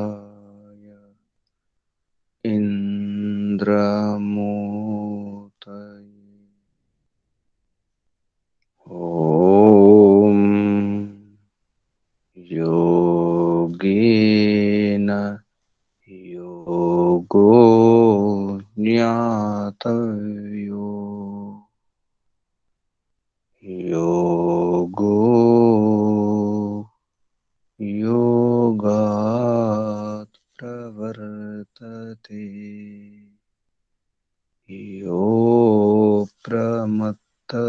सखाय इन्द्रमूर्तये ॐ योगेन योगो ज्ञातव्यो योगो योगात् प्रवर्तते यो प्रमत्तस्तु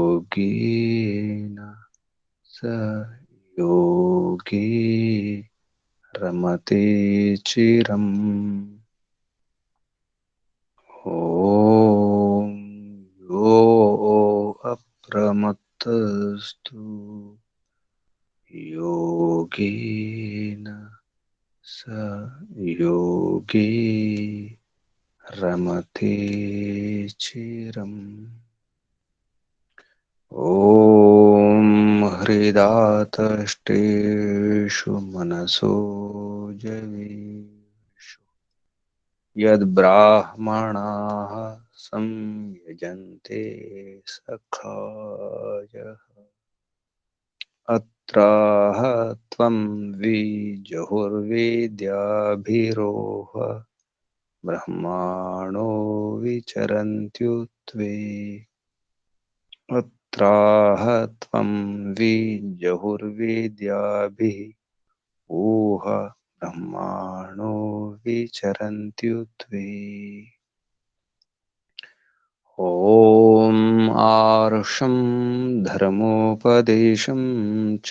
योगेन स योगी रमते चिरम् ॐ यो अप्रमत्तस्तु योगेन स योगी रमते चिरम् ॐ हृदातष्टेषु मनसो जवेषु यद्ब्राह्मणाः संयजन्ते सखायः अत्राह त्वं विजुर्वेद्याभिरोह ब्रह्माणो विचरन्त्युत्वे अत्राह त्वं विजुर्वेद्याभिः ऊह ब्रह्माणो विचरन्त्युत्वे ॐ आर्षं धर्मोपदेशं च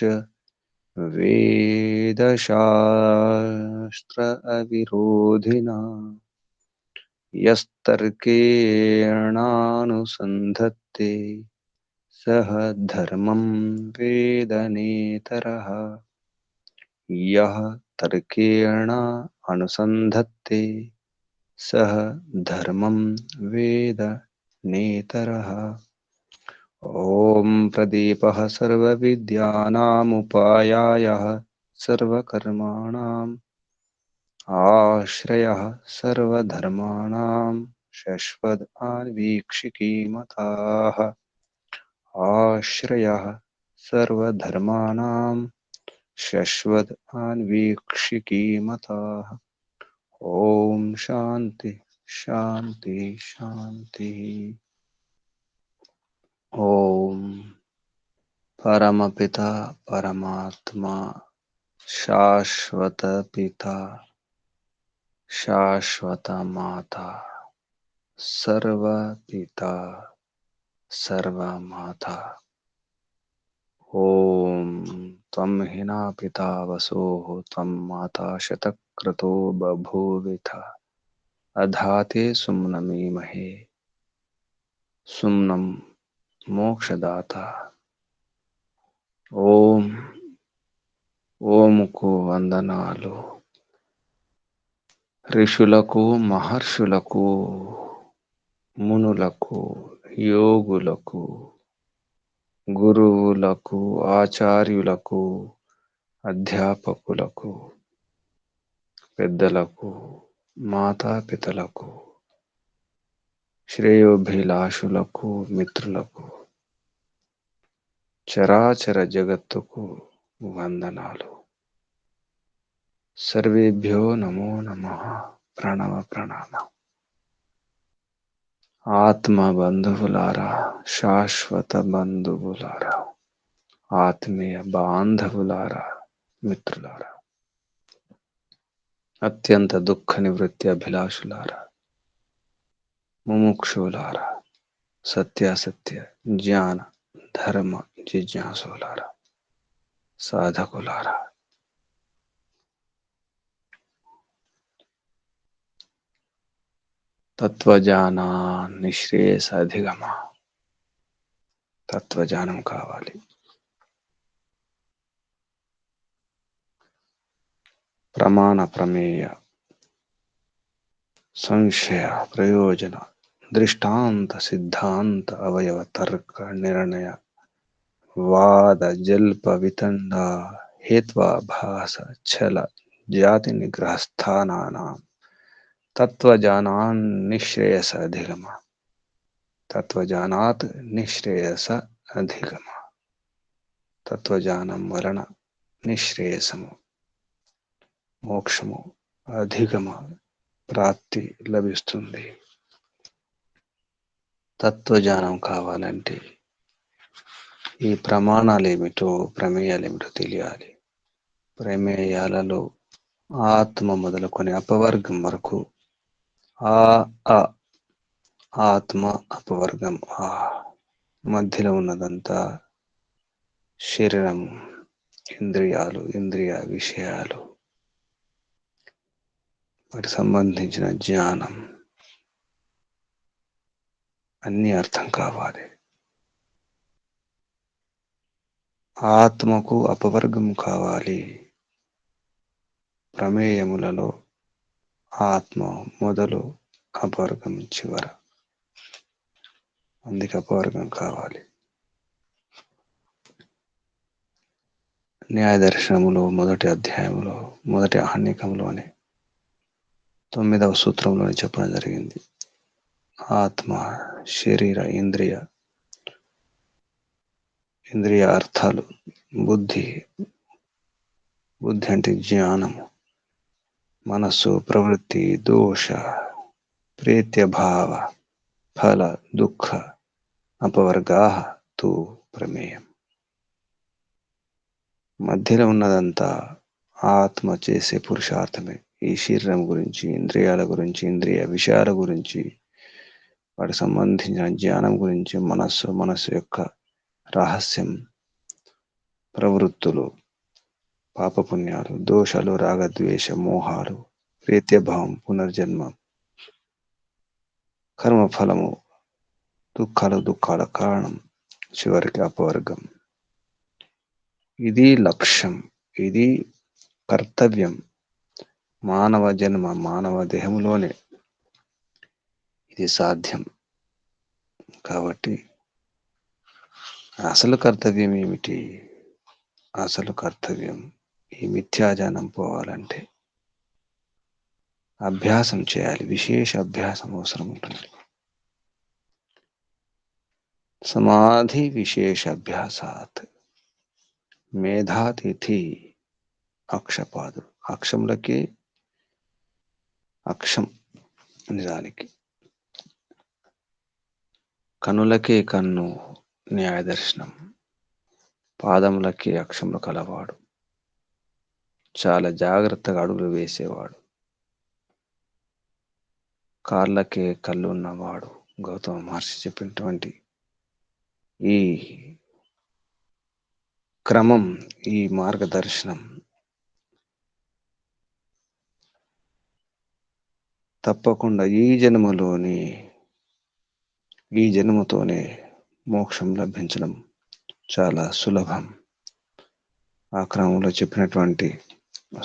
वेदशास्त्र अविरोधिना यस्तर्केणानुसन्धत्ते सः धर्मं वेद नेतरः यः तर्केण अनुसन्धत्ते सः धर्मं वेद नेतरः ॐ प्रदीपः सर्वविद्यानामुपायायः सर्वकर्माणाम् आश्रयः सर्वधर्माणां शश्वत् अन्वीक्षिकीमताः आश्रयः सर्वधर्माणां शश्वत् अन्वीक्षिकीमताः ॐ शान्ति शान्ति शान्ति ॐ परमपिता परमात्मा शाश्वत पिता शाश्वत माता सर्वपिता सर्वमाता ॐ त्वं हिना पिता वसोः त्वं माता शतक्रतो बभूविथ अधाते सुम्नमीमहे सुम्नं मोक्षदाता ఓం ఓముకు వందనాలు ఋషులకు మహర్షులకు మునులకు యోగులకు గురువులకు ఆచార్యులకు అధ్యాపకులకు పెద్దలకు మాతాపితలకు శ్రేయోభిలాషులకు మిత్రులకు చరాచర జగత్తుకు వందనాలు సర్వేభ్యో నమో నమః ప్రణవ ప్రణామం ఆత్మ బంధువులారా శాశ్వత బంధువులారా ఆత్మీయ బాంధవులారా మిత్రులారా అత్యంత దుఃఖ నివృత్తి అభిలాషులారా ముముక్షులారా సత్యాసత్య జ్ఞాన ధర్మ జిజ్ఞాసులారా సాధకులారా తత్వజ్ఞానా నిశ్రేయస అధిగమ తత్వజ్ఞానం కావాలి ప్రమాణ ప్రమేయ సంశయ ప్రయోజన దృష్టాంత సిద్ధాంత అవయవ తర్క నిర్ణయ వాద జల్ప వితండ హేత్వాభాస ఛల జాతి నిగ్రహ స్థానానాం తత్వజానాన్ నిశ్రేయస అధిగమ తత్వజానాత్ నిశ్రేయస అధిగమ తత్వజ్ఞానం వలన నిశ్రేయసము మోక్షము అధిగమ ప్రాప్తి లభిస్తుంది. తత్వజ్ఞానం కావాలంటే ఈ ప్రమాణాలు ఏమిటో ప్రమేయాలు ఏమిటో తెలియాలి. ప్రమేయాలలో ఆత్మ మొదలుకొని అపవర్గం వరకు ఆ అ ఆత్మ అపవర్గం ఆ మధ్యలో ఉన్నదంతా శరీరం, ఇంద్రియాలు, ఇంద్రియ విషయాలు, వాటికి సంబంధించిన జ్ఞానం అన్నీ అర్థం కావాలి. ఆత్మకు అపవర్గం కావాలి. ప్రమేయములలో ఆత్మ మొదలు, అపవర్గం చివర. అందుకే అపవర్గం కావాలి. న్యాయ దర్శనములో మొదటి అధ్యాయంలో మొదటి ఆహ్నికంలోనే 9వ సూత్రంలోనే చెప్పడం జరిగింది. ఆత్మ, శరీర, ఇంద్రియ అర్థాలు, బుద్ధి అంటే జ్ఞానము, మనస్సు, ప్రవృత్తి, దోష, ప్రేత్యభావ, ఫల, దుఃఖ, అపవర్గా తు ప్రమేయం. మధ్యలో ఉన్నదంతా ఆత్మ చేసే పురుషార్థమే. ఈ శరీరం గురించి, ఇంద్రియాల గురించి, ఇంద్రియ విషయాల గురించి, వాటికి సంబంధించిన జ్ఞానం గురించి, మనస్సు యొక్క రహస్యం, ప్రవృత్తులు, పాపపుణ్యాలు, దోషాలు, రాగద్వేష మోహాలు, ప్రేత్యభావం, పునర్జన్మ, కర్మఫలము, దుఃఖాల కారణం, చివరికి అపవర్గం. ఇది లక్ష్యం, ఇది కర్తవ్యం. మానవ జన్మ, మానవ దేహంలోనే ఇది సాధ్యం. కాబట్టి అసలు కర్తవ్యం ఏమిటి? అసలు కర్తవ్యం ఈ మిథ్యాజ్ఞానం పోవాలంటే అభ్యాసం చేయాలి. విశేష అభ్యాసం అవసరం ఉంటుంది. సమాధి విశేష అభ్యాసాత్ మేధాతిథి అక్షపాదుడు. అక్షములకే అక్షం నిజానికి, కనులకే కన్ను న్యాయ దర్శనం, పాదములకే అక్షములు కలవాడు, చాలా జాగ్రత్తగా అడుగులు వేసేవాడు, కాళ్ళకే కళ్ళు ఉన్నవాడు. గౌతమ మహర్షి చెప్పినటువంటి ఈ క్రమం, ఈ మార్గదర్శనం తప్పకుండా ఈ జన్మతోనే మోక్షం లభించడం చాలా సులభం. ఆ క్రమంలో చెప్పినటువంటి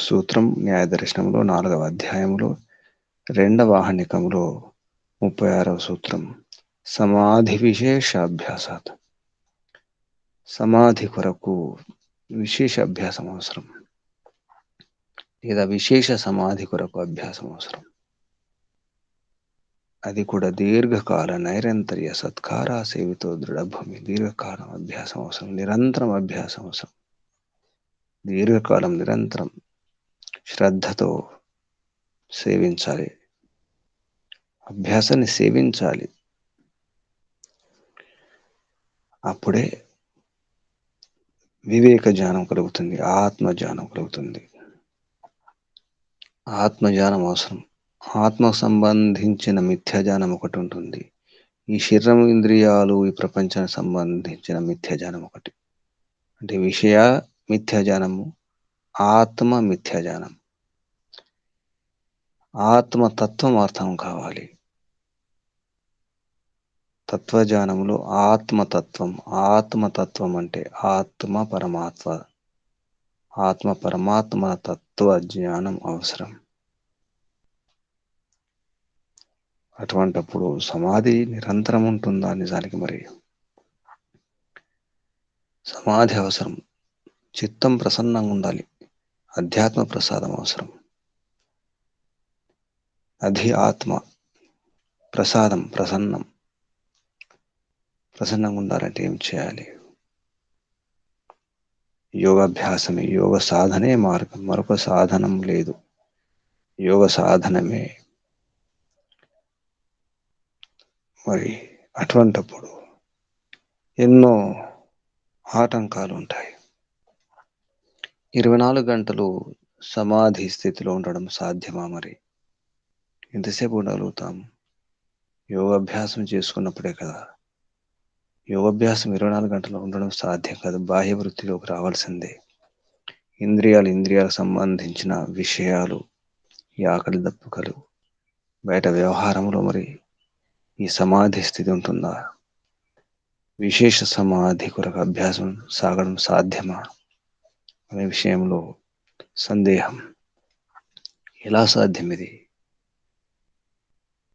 సూత్రం న్యాయ దర్శనంలో 4వ అధ్యాయంలో 2వ ఆహ్నికంలో 36వ సూత్రం సమాధి విశేష అభ్యాసాత్. సమాధి కొరకు విశేష అభ్యాసం అవసరం, లేదా విశేష సమాధి కొరకు అభ్యాసం అవసరం. అది కూడా దీర్ఘకాల నైరంతర్య సత్కార సేవితో దృఢభూమి. దీర్ఘకాలం అభ్యాసం అవసరం, నిరంతరం అభ్యాసం అవసరం. దీర్ఘకాలం నిరంతరం శ్రద్ధతో సేవించాలి, అభ్యాసాన్ని సేవించాలి. అప్పుడే వివేక జ్ఞానం కలుగుతుంది, ఆత్మజ్ఞానం కలుగుతుంది. ఆత్మజ్ఞానం అవసరం. ఆత్మకు సంబంధించిన మిథ్యాజ్ఞానం ఒకటి ఉంటుంది. ఈ శరీరం, ఇంద్రియాలు, ఈ ప్రపంచానికి సంబంధించిన మిథ్యాజ్ఞానం ఒకటి. అంటే విషయ మిథ్యాజ్ఞానము, ఆత్మ మిథ్యాజ్ఞానం. ఆత్మతత్వం అర్థం కావాలి. తత్వజ్ఞానంలో ఆత్మతత్వం అంటే ఆత్మ పరమాత్మ తత్వ జ్ఞానం అవసరం. అటువంటప్పుడు సమాధి నిరంతరం ఉంటుందా? నిజానికి మరి సమాధి అవసరం. చిత్తం ప్రసన్నంగా ఉండాలి. అధ్యాత్మ ప్రసాదం అవసరం. ఆత్మ ప్రసాదం ప్రసన్నంగా ఉండాలంటే ఏం చేయాలి? యోగాభ్యాసమే, యోగ సాధనే మార్గం. మరొక సాధనం లేదు. యోగ సాధనమే. మరి అటువంటప్పుడు ఎన్నో ఆటంకాలు ఉంటాయి. 24 గంటలు సమాధి స్థితిలో ఉండడం సాధ్యమా మరి? ఎంతసేపు ఉండగలుగుతాం? యోగాభ్యాసం చేసుకున్నప్పుడే కదా. యోగాభ్యాసం 24 గంటలు ఉండడం సాధ్యం కాదు. బాహ్య వృత్తిలోకి రావాల్సిందే. ఇంద్రియాలకు సంబంధించిన విషయాలు, ఈ ఆకలి దప్పుకలు, బయట వ్యవహారంలో మరి ఈ సమాధి స్థితి ఉంటుందా? విశేష సమాధి కొరకు అభ్యాసం సాగడం సాధ్యమా అనే విషయంలో సందేహం. ఎలా సాధ్యం ఇది?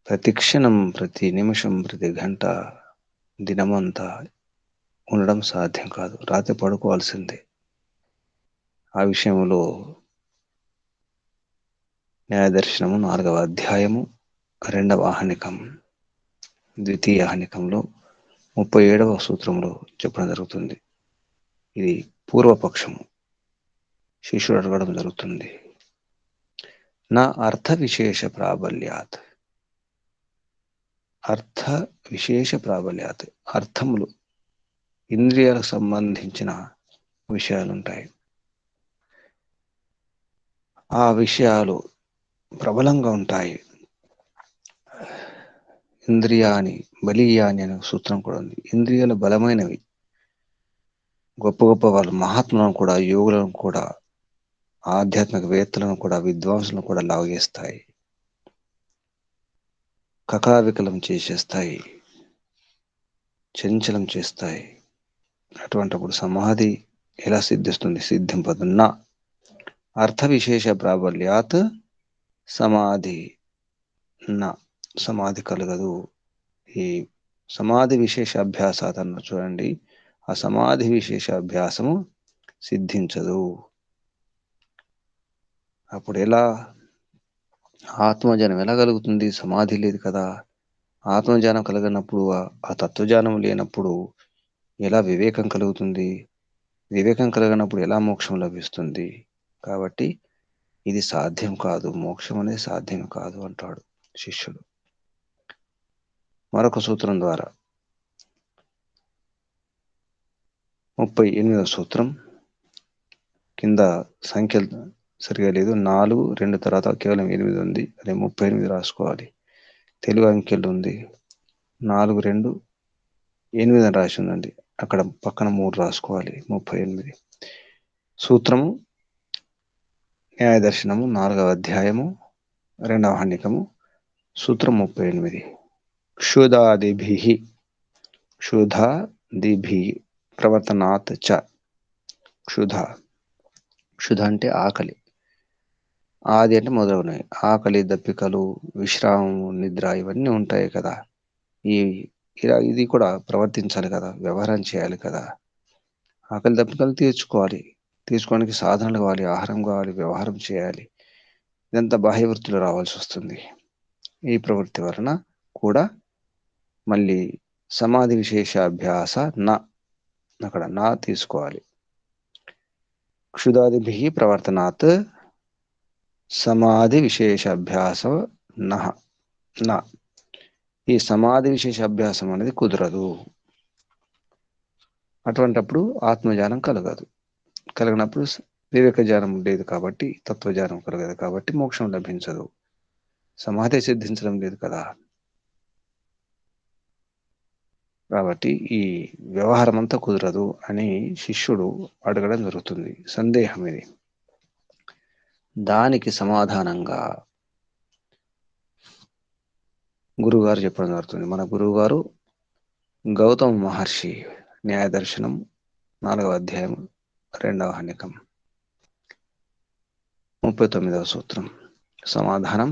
ప్రతి క్షణం, ప్రతి నిమిషం, ప్రతి గంట, దినమంతా ఉండడం సాధ్యం కాదు. రాత్రి పడుకోవాల్సిందే. ఆ విషయంలో న్యాయదర్శనము 4వ అధ్యాయము 2వ ఆహ్నికం, ద్వితీయ ఆహ్నికంలో 37వ సూత్రంలో చెప్పడం జరుగుతుంది. ఇది పూర్వపక్షము. శిష్యుడు అడగడం జరుగుతుంది. నా అర్థ విశేష ప్రాబల్యాత్. అర్థ విశేష ప్రాబల్యాత్. అర్థములు, ఇంద్రియాలకు సంబంధించిన విషయాలుంటాయి. ఆ విషయాలు ప్రబలంగా ఉంటాయి. ఇంద్రియాని బలీయాని అనే సూత్రం కూడా ఉంది. ఇంద్రియాలు బలమైనవి. గొప్ప గొప్ప వాళ్ళు మహాత్ములను కూడా, యోగులను కూడా, ఆధ్యాత్మిక వేత్తలను కూడా, విద్వాంసులను కూడా లాగేస్తాయి, కకావికలం చేసేస్తాయి, చంచలం చేస్తాయి. అటువంటిప్పుడు సమాధి ఎలా సిద్ధిస్తుంది? సిద్ధింపదు. నా అర్థ విశేష ప్రాబల్యాత్ సమాధి నా సమాధి కలగదు. ఈ సమాధి విశేష అభ్యాసాత్ అన్న చూడండి. ఆ సమాధి విశేష అభ్యాసము సిద్ధించదు. అప్పుడు ఎలా ఆత్మజ్ఞానం ఎలా కలుగుతుంది? సమాధి లేదు కదా. ఆత్మజ్ఞానం కలగనప్పుడు, ఆ తత్వజ్ఞానం లేనప్పుడు ఎలా వివేకం కలుగుతుంది? వివేకం కలగనప్పుడు ఎలా మోక్షం లభిస్తుంది? కాబట్టి ఇది సాధ్యం కాదు, మోక్షం అనేది సాధ్యం కాదు అంటాడు శిష్యుడు. మరొక సూత్రం ద్వారా 38వ సూత్రం కింద సంఖ్యలు సరిగా లేదు. 4, 2 తర్వాత కేవలం 8 ఉంది. అదే 38 రాసుకోవాలి. తెలుగు అంకెలు ఉంది. 4, 2, 8 అని రాసి ఉందండి. అక్కడ పక్కన 3 రాసుకోవాలి. 38 సూత్రము న్యాయదర్శనము 4వ అధ్యాయము 2వ ఆహ్నికము సూత్రం 38. క్షుధాదిభి ప్రవర్తనాత్ చ. క్షుధ అంటే ఆకలి, ఆది అంటే మొదలగునవి. ఆకలి, దప్పికలు, విశ్రామము, నిద్ర ఇవన్నీ ఉంటాయి కదా. ఇది కూడా ప్రవర్తించాలి కదా, వ్యవహారం చేయాలి కదా. ఆకలి దప్పికలు తీర్చుకోవడానికి సాధనలు కావాలి, ఆహారం కావాలి, వ్యవహారం చేయాలి. ఇదంతా బాహ్య వృత్తిలో రావాల్సి వస్తుంది. ఈ ప్రవృత్తి వలన కూడా మళ్ళీ సమాధి విశేష అభ్యాస అక్కడ నా తీసుకోవాలి. క్షుధాదిభి ప్రవర్తనాత్ సమాధి విశేష అభ్యాసం నా. ఈ సమాధి విశేష అభ్యాసం అనేది కుదరదు. అటువంటప్పుడు ఆత్మజ్ఞానం కలగదు. కలిగినప్పుడు వివేక జ్ఞానం లేదు కాబట్టి, తత్వజ్ఞానం కలగదు కాబట్టి మోక్షం లభించదు. సమాధి సిద్ధించడం లేదు కదా. కాబట్టి ఈ వ్యవహారం అంతా కుదరదు అని శిష్యుడు అడగడం జరుగుతుంది. సందేహం ఇది. దానికి సమాధానంగా గురువుగారు చెప్పడం జరుగుతుంది. మన గురువుగారు గౌతమ మహర్షి న్యాయదర్శనం 4వ అధ్యాయం 2వ ఆహ్నికం 39వ సూత్రం సమాధానం.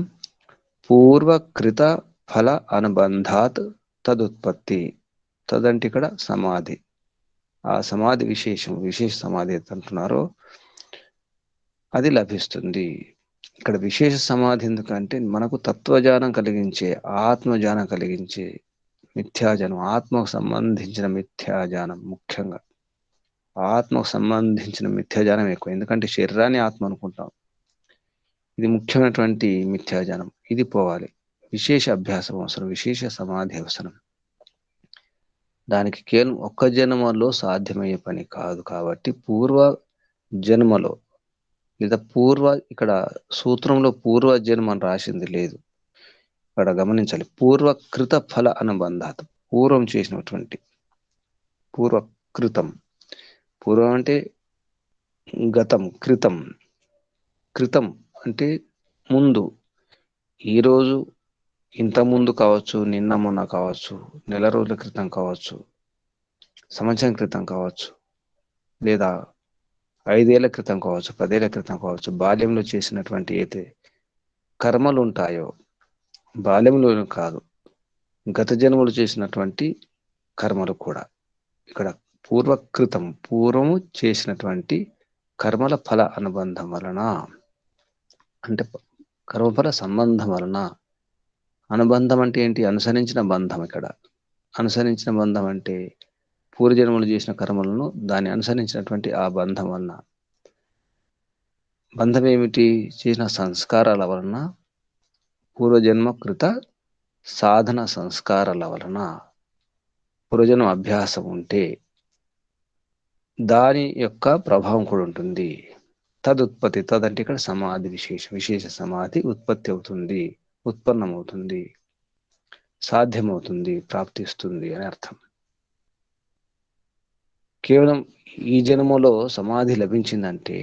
పూర్వకృత ఫల అనుబంధాత్ తదుత్పత్తి. తదంటే ఇక్కడ సమాధి. ఆ సమాధి విశేష సమాధి అంటున్నారో అది లభిస్తుంది. ఇక్కడ విశేష సమాధి ఎందుకంటే మనకు తత్వజ్ఞానం కలిగించే, ఆత్మజ్ఞానం కలిగించే మిథ్యాజ్ఞానం, ఆత్మకు సంబంధించిన మిథ్యాజ్ఞానం, ముఖ్యంగా ఆత్మకు సంబంధించిన మిథ్యాజ్ఞానం ఎక్కువ. ఎందుకంటే శరీరాన్ని ఆత్మ అనుకుంటాం. ఇది ముఖ్యమైనటువంటి మిథ్యాజ్ఞానం. ఇది పోవాలి. విశేష అభ్యాసం అవసరం, విశేష సమాధి అవసరం. దానికి కేవలం ఒక్క జన్మలో సాధ్యమయ్యే పని కాదు. కాబట్టి పూర్వ జన్మలో లేదా ఇక్కడ సూత్రంలో పూర్వ జన్మ అని రాసింది లేదు. ఇక్కడ గమనించాలి. పూర్వకృత ఫల అనుబంధాత్, పూర్వం చేసినటువంటి, పూర్వకృతం, పూర్వం అంటే గతం, కృతం, కృతం అంటే ముందు, ఈరోజు, ఇంత ముందు కావచ్చు, నిన్న మొన్న కావచ్చు, నెల రోజుల క్రితం కావచ్చు, సంవత్సరం క్రితం కావచ్చు, లేదా 5 ఏళ్ల క్రితం కావచ్చు, 10 ఏళ్ల క్రితం కావచ్చు. బాల్యంలో చేసినటువంటి అయితే కర్మలు ఉంటాయో, బాల్యంలో కాదు, గత జన్మలు చేసినటువంటి కర్మలు కూడా ఇక్కడ పూర్వకృతం, పూర్వము చేసినటువంటి కర్మల ఫల అనుబంధం వలన, అంటే కర్మఫల సంబంధం వలన. అనుబంధం అంటే ఏంటి? అనుసరించిన బంధం. ఇక్కడ అనుసరించిన బంధం అంటే పూర్వజన్మలు చేసిన కర్మలను దాన్ని అనుసరించినటువంటి ఆ బంధం వలన. బంధం ఏమిటి? చేసిన సంస్కారాల వలన, పూర్వజన్మ కృత సాధన సంస్కారాల వలన, పూర్వజన్మ అభ్యాసం ఉంటే దాని యొక్క ప్రభావం కూడా ఉంటుంది. తదుత్పత్తి, తదంటే ఇక్కడ సమాధి విశేష సమాధి ఉత్పత్తి అవుతుంది, ఉత్పన్నమవుతుంది, సాధ్యమవుతుంది, ప్రాప్తిస్తుంది అని అర్థం. కేవలం ఈ జన్మలో సమాధి లభించిందంటే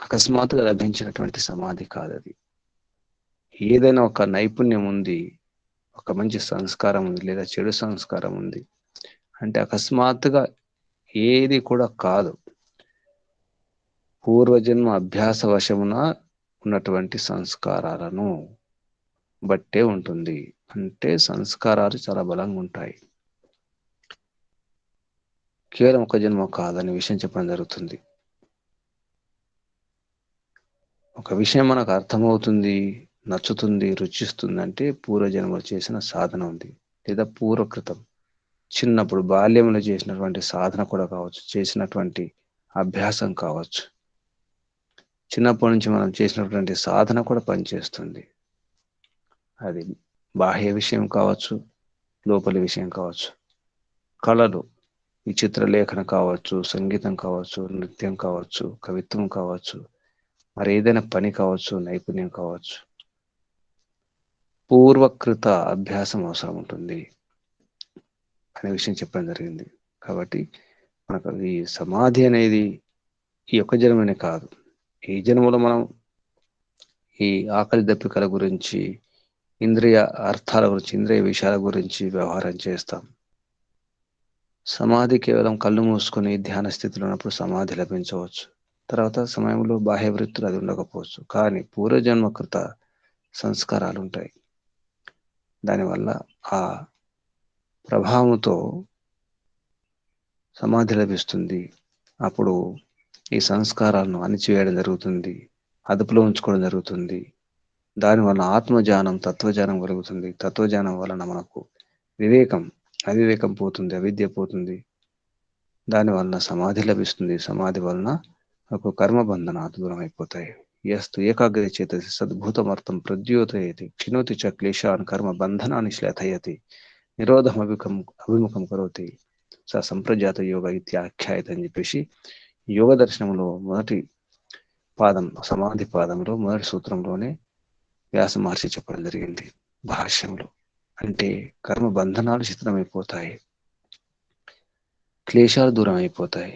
అకస్మాత్తుగా లభించినటువంటి సమాధి కాదు అది. ఏదైనా ఒక నైపుణ్యం ఉంది, ఒక మంచి సంస్కారం ఉంది, లేదా చెడు సంస్కారం ఉంది అంటే అకస్మాత్తుగా ఏది కూడా కాదు. పూర్వజన్మ అభ్యాస వశమున ఉన్నటువంటి సంస్కారాలను బట్టే ఉంటుంది. అంటే సంస్కారాలు చాలా బలంగా ఉంటాయి. కేవలం ఒక జన్మ కాదనే విషయం చెప్పడం జరుగుతుంది. ఒక విషయం మనకు అర్థమవుతుంది, నచ్చుతుంది, రుచిస్తుంది అంటే పూర్వజన్మలు చేసిన సాధన ఉంది, లేదా పూర్వకృతం, చిన్నప్పుడు బాల్యంలో చేసినటువంటి సాధన కూడా కావచ్చు, చేసినటువంటి అభ్యాసం కావచ్చు. చిన్నప్పటి నుంచి మనం చేసినటువంటి సాధన కూడా పనిచేస్తుంది. అది బాహ్య విషయం కావచ్చు, లోపలి విషయం కావచ్చు. కళలు, ఈ చిత్రలేఖన కావచ్చు, సంగీతం కావచ్చు, నృత్యం కావచ్చు, కవిత్వం కావచ్చు, మరి ఏదైనా పని కావచ్చు, నైపుణ్యం కావచ్చు, పూర్వకృత అభ్యాసం అవసరం ఉంటుంది అనే విషయం చెప్పడం జరిగింది. కాబట్టి మనకు ఈ సమాధి అనేది ఈ ఒక్క జన్మనే కాదు. ఈ జన్మలో మనం ఈ ఆకలి దప్పికల గురించి, ఇంద్రియ అర్థాల గురించి, ఇంద్రియ విషయాల గురించి వ్యవహారం చేస్తాం. సమాధి కేవలం కళ్ళు మూసుకొని ధ్యాన స్థితిలో ఉన్నప్పుడు సమాధి లభించవచ్చు. తర్వాత సమయంలో బాహ్య వృత్తులు అది ఉండకపోవచ్చు. కానీ పూర్వజన్మకృత సంస్కారాలు ఉంటాయి. దానివల్ల ఆ ప్రభావంతో సమాధి లభిస్తుంది. అప్పుడు ఈ సంస్కారాలను అణిచివేయడం జరుగుతుంది, అదుపులో ఉంచుకోవడం జరుగుతుంది. దానివల్ల ఆత్మజ్ఞానం, తత్వజ్ఞానం కలుగుతుంది. తత్వజ్ఞానం వలన మనకు వివేకం, అవివేకం పోతుంది, అవిద్య పోతుంది. దానివలన సమాధి లభిస్తుంది. సమాధి వలన మనకు కర్మబంధనాలు దూరం అయిపోతాయి. యస్తు ఏకాగ్ర చేతసి సద్భూతమర్థం ప్రద్యోతయతి క్షిణోతి చ క్లేశాన్ కర్మ బంధనాన్ని శ్లేథయతి నిరోధం అభిముఖం కరోతి స సంప్రజాత యోగ ఇత్యాఖ్యాయత అని చెప్పేసి యోగ దర్శనంలో మొదటి పాదం, సమాధి పాదంలో మొదటి సూత్రంలోనే వ్యాస మహర్షి చెప్పడం జరిగింది భాష్యంలో. అంటే కర్మ బంధనాలు శిథిలమైపోతాయి, క్లేశాలు దూరం అయిపోతాయి.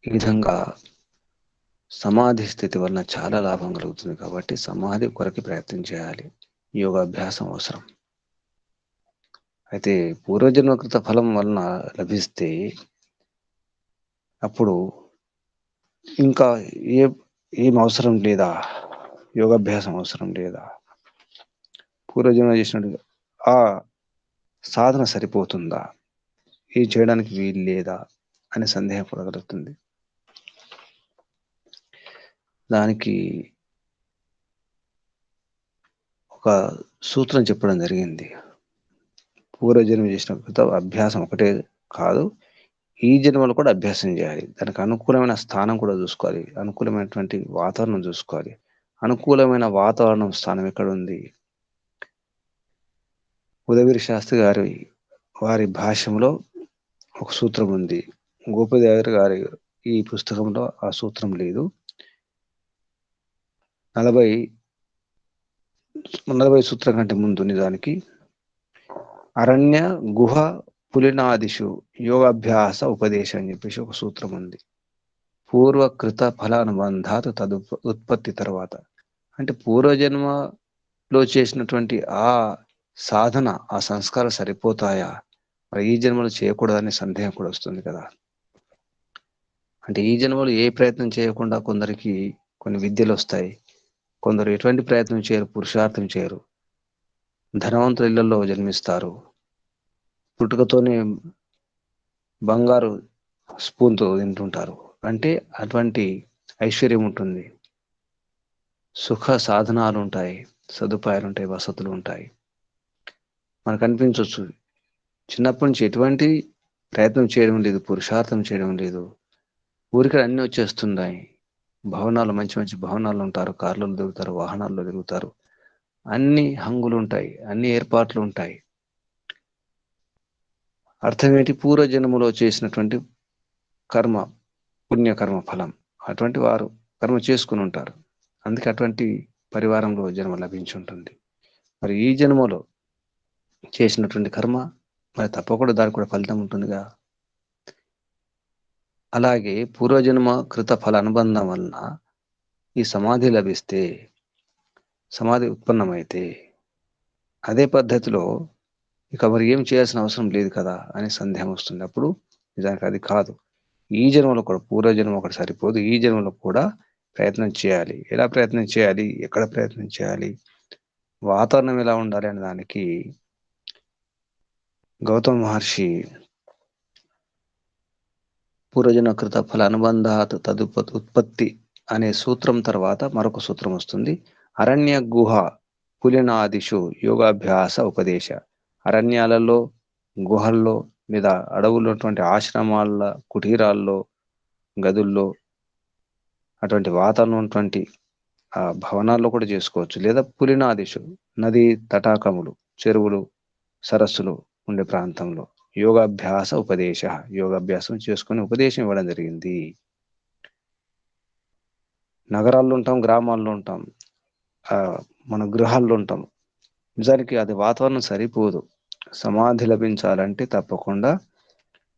ఈ విధంగా సమాధి స్థితి వలన చాలా లాభం కలుగుతుంది. కాబట్టి సమాధి కొరకు ప్రయత్నం చేయాలి. యోగాభ్యాసం అవసరం. అయితే పూర్వజన్మకృత ఫలం వలన లభిస్తే అప్పుడు ఇంకా ఏం అవసరం లేదా? యోగాభ్యాసం అవసరం లేదా? పూర్వజన్మ చేసినట్టు ఆ సాధన సరిపోతుందా, ఇది చేయడానికి వీలు లేదా అనే సందేహం కూడా కలుగుతుంది. దానికి ఒక సూత్రం చెప్పడం జరిగింది. పూర్వజన్మ చేసిన కృత అభ్యాసం ఒకటే కాదు, ఈ జన్మలో కూడా అభ్యాసం చేయాలి. దానికి అనుకూలమైన స్థానం కూడా చూసుకోవాలి, అనుకూలమైనటువంటి వాతావరణం చూసుకోవాలి. అనుకూలమైన వాతావరణం స్థానం ఎక్కడుంది? ఉదయగిరి శాస్త్రి వారి భాష్యంలో ఒక సూత్రం ఉంది. గోపదేవర్ గారి ఈ పుస్తకంలో ఆ సూత్రం లేదు. 40 సూత్రం కంటే ముందు నిజానికి అరణ్య గుహ పులినాదిషు యోగాభ్యాస ఉపదేశం అని చెప్పేసి ఒక సూత్రం ఉంది. పూర్వకృత ఫలానుబంధాత్ తదు ఉత్పత్తి తర్వాత, అంటే పూర్వజన్మలో చేసినటువంటి ఆ సాధన, ఆ సంస్కారాలు సరిపోతాయా, మరి ఈ జన్మలో చేయకూడదనే సందేహం కూడా వస్తుంది కదా. అంటే ఈ జన్మలో ఏ ప్రయత్నం చేయకుండా కొందరికి కొన్ని విద్యలు వస్తాయి, కొందరు ఎటువంటి ప్రయత్నం చేయరు, పురుషార్థం చేయరు, ధనవంతుల ఇళ్లలో జన్మిస్తారు, పుట్టుకతోనే బంగారు స్పూన్తో తింటుంటారు. అంటే అటువంటి ఐశ్వర్యం ఉంటుంది, సుఖ సాధనాలు ఉంటాయి, సదుపాయాలు ఉంటాయి, వసతులు ఉంటాయి. మనకు అనిపించవచ్చు చిన్నప్పటి నుంచి ఎటువంటి ప్రయత్నం చేయడం లేదు, పురుషార్థం చేయడం లేదు, ఊరికి అన్నీ వచ్చేస్తున్నాయి. భవనాలు, మంచి మంచి భవనాలు ఉంటారు, కార్లలో తిరుగుతారు, వాహనాల్లో తిరుగుతారు, అన్ని హంగులు ఉంటాయి, అన్ని ఏర్పాట్లు ఉంటాయి. అర్థం ఏంటి? పూర్వజన్మలో చేసినటువంటి కర్మ, పుణ్యకర్మ ఫలం, అటువంటి వారు కర్మ చేసుకుని ఉంటారు, అందుకే అటువంటి పరివారంలో జన్మ లభించి ఉంటుంది. మరి ఈ జన్మలో చేసినటువంటి కర్మ మరి తప్పకుండా దానికి కూడా ఫలితం ఉంటుందిగా. అలాగే పూర్వజన్మ కృత ఫల అనుబంధం వలన ఈ సమాధి లభిస్తే, సమాధి ఉత్పన్నమైతే, అదే పద్ధతిలో ఇక మరి ఏం చేయాల్సిన అవసరం లేదు కదా అనే సందేహం వస్తుంది. అప్పుడు నిజానికి అది కాదు, ఈ జన్మలో కూడా, పూర్వజన్మ ఒకటి సరిపోదు, ఈ జన్మలో కూడా ప్రయత్నం చేయాలి. ఎలా ప్రయత్నం చేయాలి, ఎక్కడ ప్రయత్నం చేయాలి, వాతావరణం ఎలా ఉండాలి అనే దానికి గౌతమ మహర్షి పూర్వజన్మ కృత ఫల అనుబంధాత్ ఉత్పత్తి అనే సూత్రం తర్వాత మరొక సూత్రం వస్తుంది. అరణ్య గుహ పులినాదిషు యోగాభ్యాస ఉపదేశ. అరణ్యాలలో, గుహల్లో, లేదా అడవుల్లో, ఆశ్రమాల కుటీరాల్లో, గదుల్లో, అటువంటి వాతావరణం ఉన్నటువంటి ఆ భవనాల్లో కూడా చేసుకోవచ్చు. లేదా పులినాదిషు నదీ తటాకములు, చెరువులు, సరస్సులు ఉండే ప్రాంతంలో యోగాభ్యాస ఉపదేశ, యోగాభ్యాసం చేసుకుని ఉపదేశం ఇవ్వడం జరిగింది. నగరాల్లో ఉంటాం, గ్రామాల్లో ఉంటాం, మన గృహాల్లో ఉంటాం, నిజానికి అది వాతావరణం సరిపోదు. సమాధి లభించాలంటే తప్పకుండా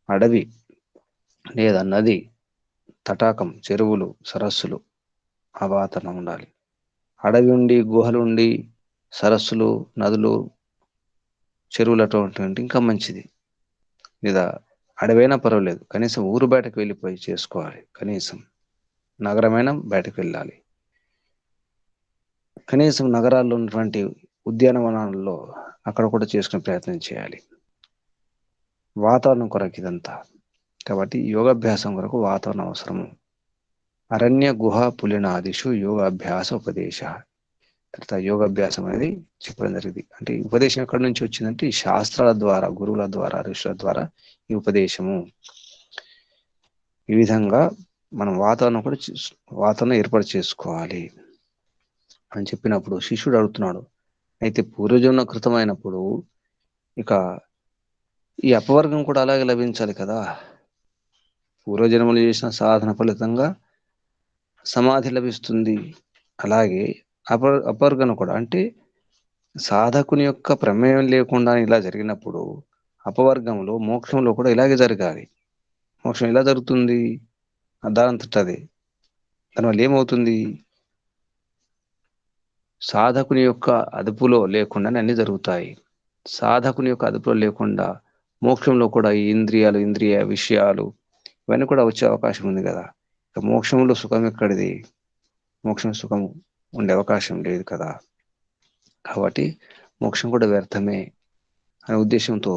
అడవి లేదా నది తటాకం, చెరువులు, సరస్సులు, ఆ వాతావరణం ఉండాలి. అడవి ఉండి, గుహలుండి, సరస్సులు, నదులు, చెరువులు అటువంటి ఇంకా మంచిది. లేదా అడవైనా పర్వాలేదు, కనీసం ఊరు బయటకు వెళ్ళిపోయి చేసుకోవాలి. కనీసం నగరమైనా బయటకు వెళ్ళాలి. కనీసం నగరాల్లో ఉన్నటువంటి ఉద్యానవనాల్లో అక్కడ కూడా చేసుకునే ప్రయత్నం చేయాలి. వాతావరణం కొరకు ఇదంతా. కాబట్టి యోగాభ్యాసం కొరకు వాతావరణం అవసరము. అరణ్య గుహ పులినాదిషు యోగాభ్యాస ఉపదేశ. తర్వాత యోగాభ్యాసం అనేది చెప్పడం జరిగింది. అంటే ఈ ఉపదేశం ఎక్కడి నుంచి వచ్చిందంటే ఈ శాస్త్రాల ద్వారా, గురువుల ద్వారా, ఋషుల ద్వారా ఈ ఉపదేశము. ఈ విధంగా మనం వాతావరణం ఏర్పాటు చేసుకోవాలి అని చెప్పినప్పుడు శిష్యుడు అడుగుతున్నాడు, అయితే పూర్వజన్మ కృతమైనప్పుడు ఇక ఈ అపవర్గం కూడా అలాగే లభించాలి కదా. పూర్వజన్మలు చేసిన సాధన ఫలితంగా సమాధి లభిస్తుంది, అలాగే అపవర్గం కూడా, అంటే సాధకుని యొక్క ప్రమేయం లేకుండా ఇలా జరిగినప్పుడు అపవర్గంలో, మోక్షంలో కూడా ఇలాగే జరగాలి. మోక్షం ఎలా జరుగుతుంది? దానంతటదే. దానివల్ల ఏమవుతుంది? సాధకుని యొక్క అదుపులో లేకుండానే అన్ని జరుగుతాయి. సాధకుని యొక్క అదుపులో లేకుండా మోక్షంలో కూడా ఈ ఇంద్రియాలు, ఇంద్రియ విషయాలు ఇవన్నీ కూడా వచ్చే అవకాశం ఉంది కదా. ఇక మోక్షంలో సుఖం ఎక్కడిది? మోక్షం సుఖం ఉండే అవకాశం లేదు కదా. కాబట్టి మోక్షం కూడా వ్యర్థమే అనే ఉద్దేశంతో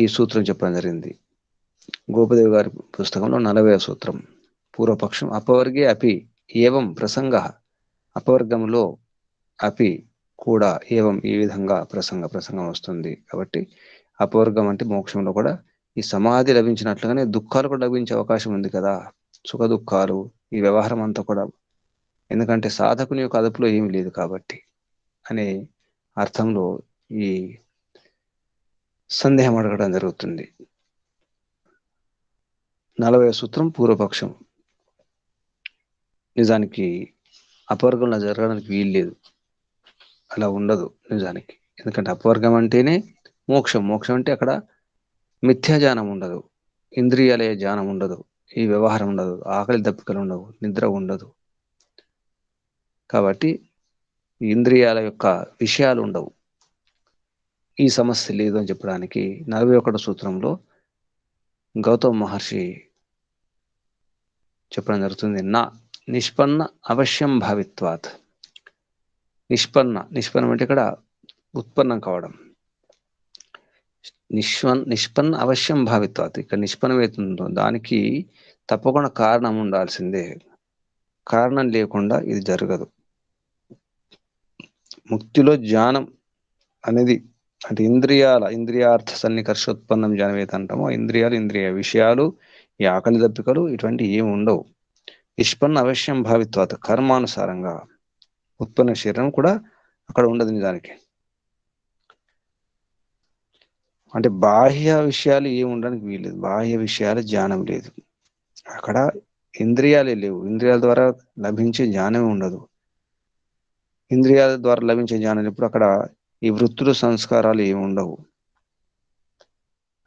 ఈ సూత్రం చెప్పడం జరిగింది. గోపదేవ్ గారి పుస్తకంలో 40వ సూత్రం. పూర్వపక్షం అపవర్గే అపి ఏవం ప్రసంగ. అపవర్గంలో అపి కూడా ఏవం ఈ విధంగా ప్రసంగం వస్తుంది. కాబట్టి అపవర్గం అంటే మోక్షంలో కూడా ఈ సమాధి లభించినట్లుగానే దుఃఖాలు కూడా లభించే అవకాశం ఉంది కదా. సుఖ దుఃఖాలు, ఈ వ్యవహారం అంతా కూడా, ఎందుకంటే సాధకుని యొక్క అదుపులో ఏమీ లేదు కాబట్టి అనే అర్థంలో ఈ సందేహం అడగడం జరుగుతుంది. 40వ సూత్రం పూర్వపక్షం. నిజానికి అపవర్గంలో జరగడానికి వీల్లేదు, అలా ఉండదు నిజానికి. ఎందుకంటే అపవర్గం అంటేనే మోక్షం. మోక్షం అంటే అక్కడ మిథ్యాజ్ఞానం ఉండదు, ఇంద్రియాలయ జ్ఞానం ఉండదు, ఈ వ్యవహారం ఉండదు, ఆకలి దప్పికలు ఉండవు, నిద్ర ఉండదు. కాబట్టి ఇంద్రియాల యొక్క విషయాలు ఉండవు. ఈ సమస్య లేదు అని చెప్పడానికి 41వ సూత్రంలో గౌతమ మహర్షి చెప్పడం జరుగుతుంది. నా నిష్పన్న అవశ్యం భావిత్వాత్. నిష్పన్నం అంటే ఇక్కడ ఉత్పన్నం కావడం. నిష్పన్న అవశ్యం భావిత్వాత్, ఇక్కడ నిష్పన్నం అవుతుందో దానికి తప్పకుండా కారణం ఉండాల్సిందే. కారణం లేకుండా ఇది జరగదు. ముక్తిలో జ్ఞానం అనేది అంటే ఇంద్రియార్థ సన్నికర్షోత్పన్నం జ్ఞానం ఏది అంటామో, ఇంద్రియాలు, ఇంద్రియ విషయాలు, ఈ ఆకలి దప్పికలు ఇటువంటి ఏమి ఉండవు. నిష్పన్న అవశ్యం భావిత్వాత, కర్మానుసారంగా ఉత్పన్న శరీరం కూడా అక్కడ ఉండదు నిజానికి. అంటే బాహ్య విషయాలు ఏమి ఉండడానికి వీల్లేదు, బాహ్య విషయాల జ్ఞానం లేదు. అక్కడ ఇంద్రియాలే లేవు, ఇంద్రియాల ద్వారా లభించే జ్ఞానమే ఉండదు. ఇంద్రియాల ద్వారా లభించే జ్ఞానం ఎప్పుడు అక్కడ ఈ వృత్తులు, సంస్కారాలు ఏమి ఉండవు,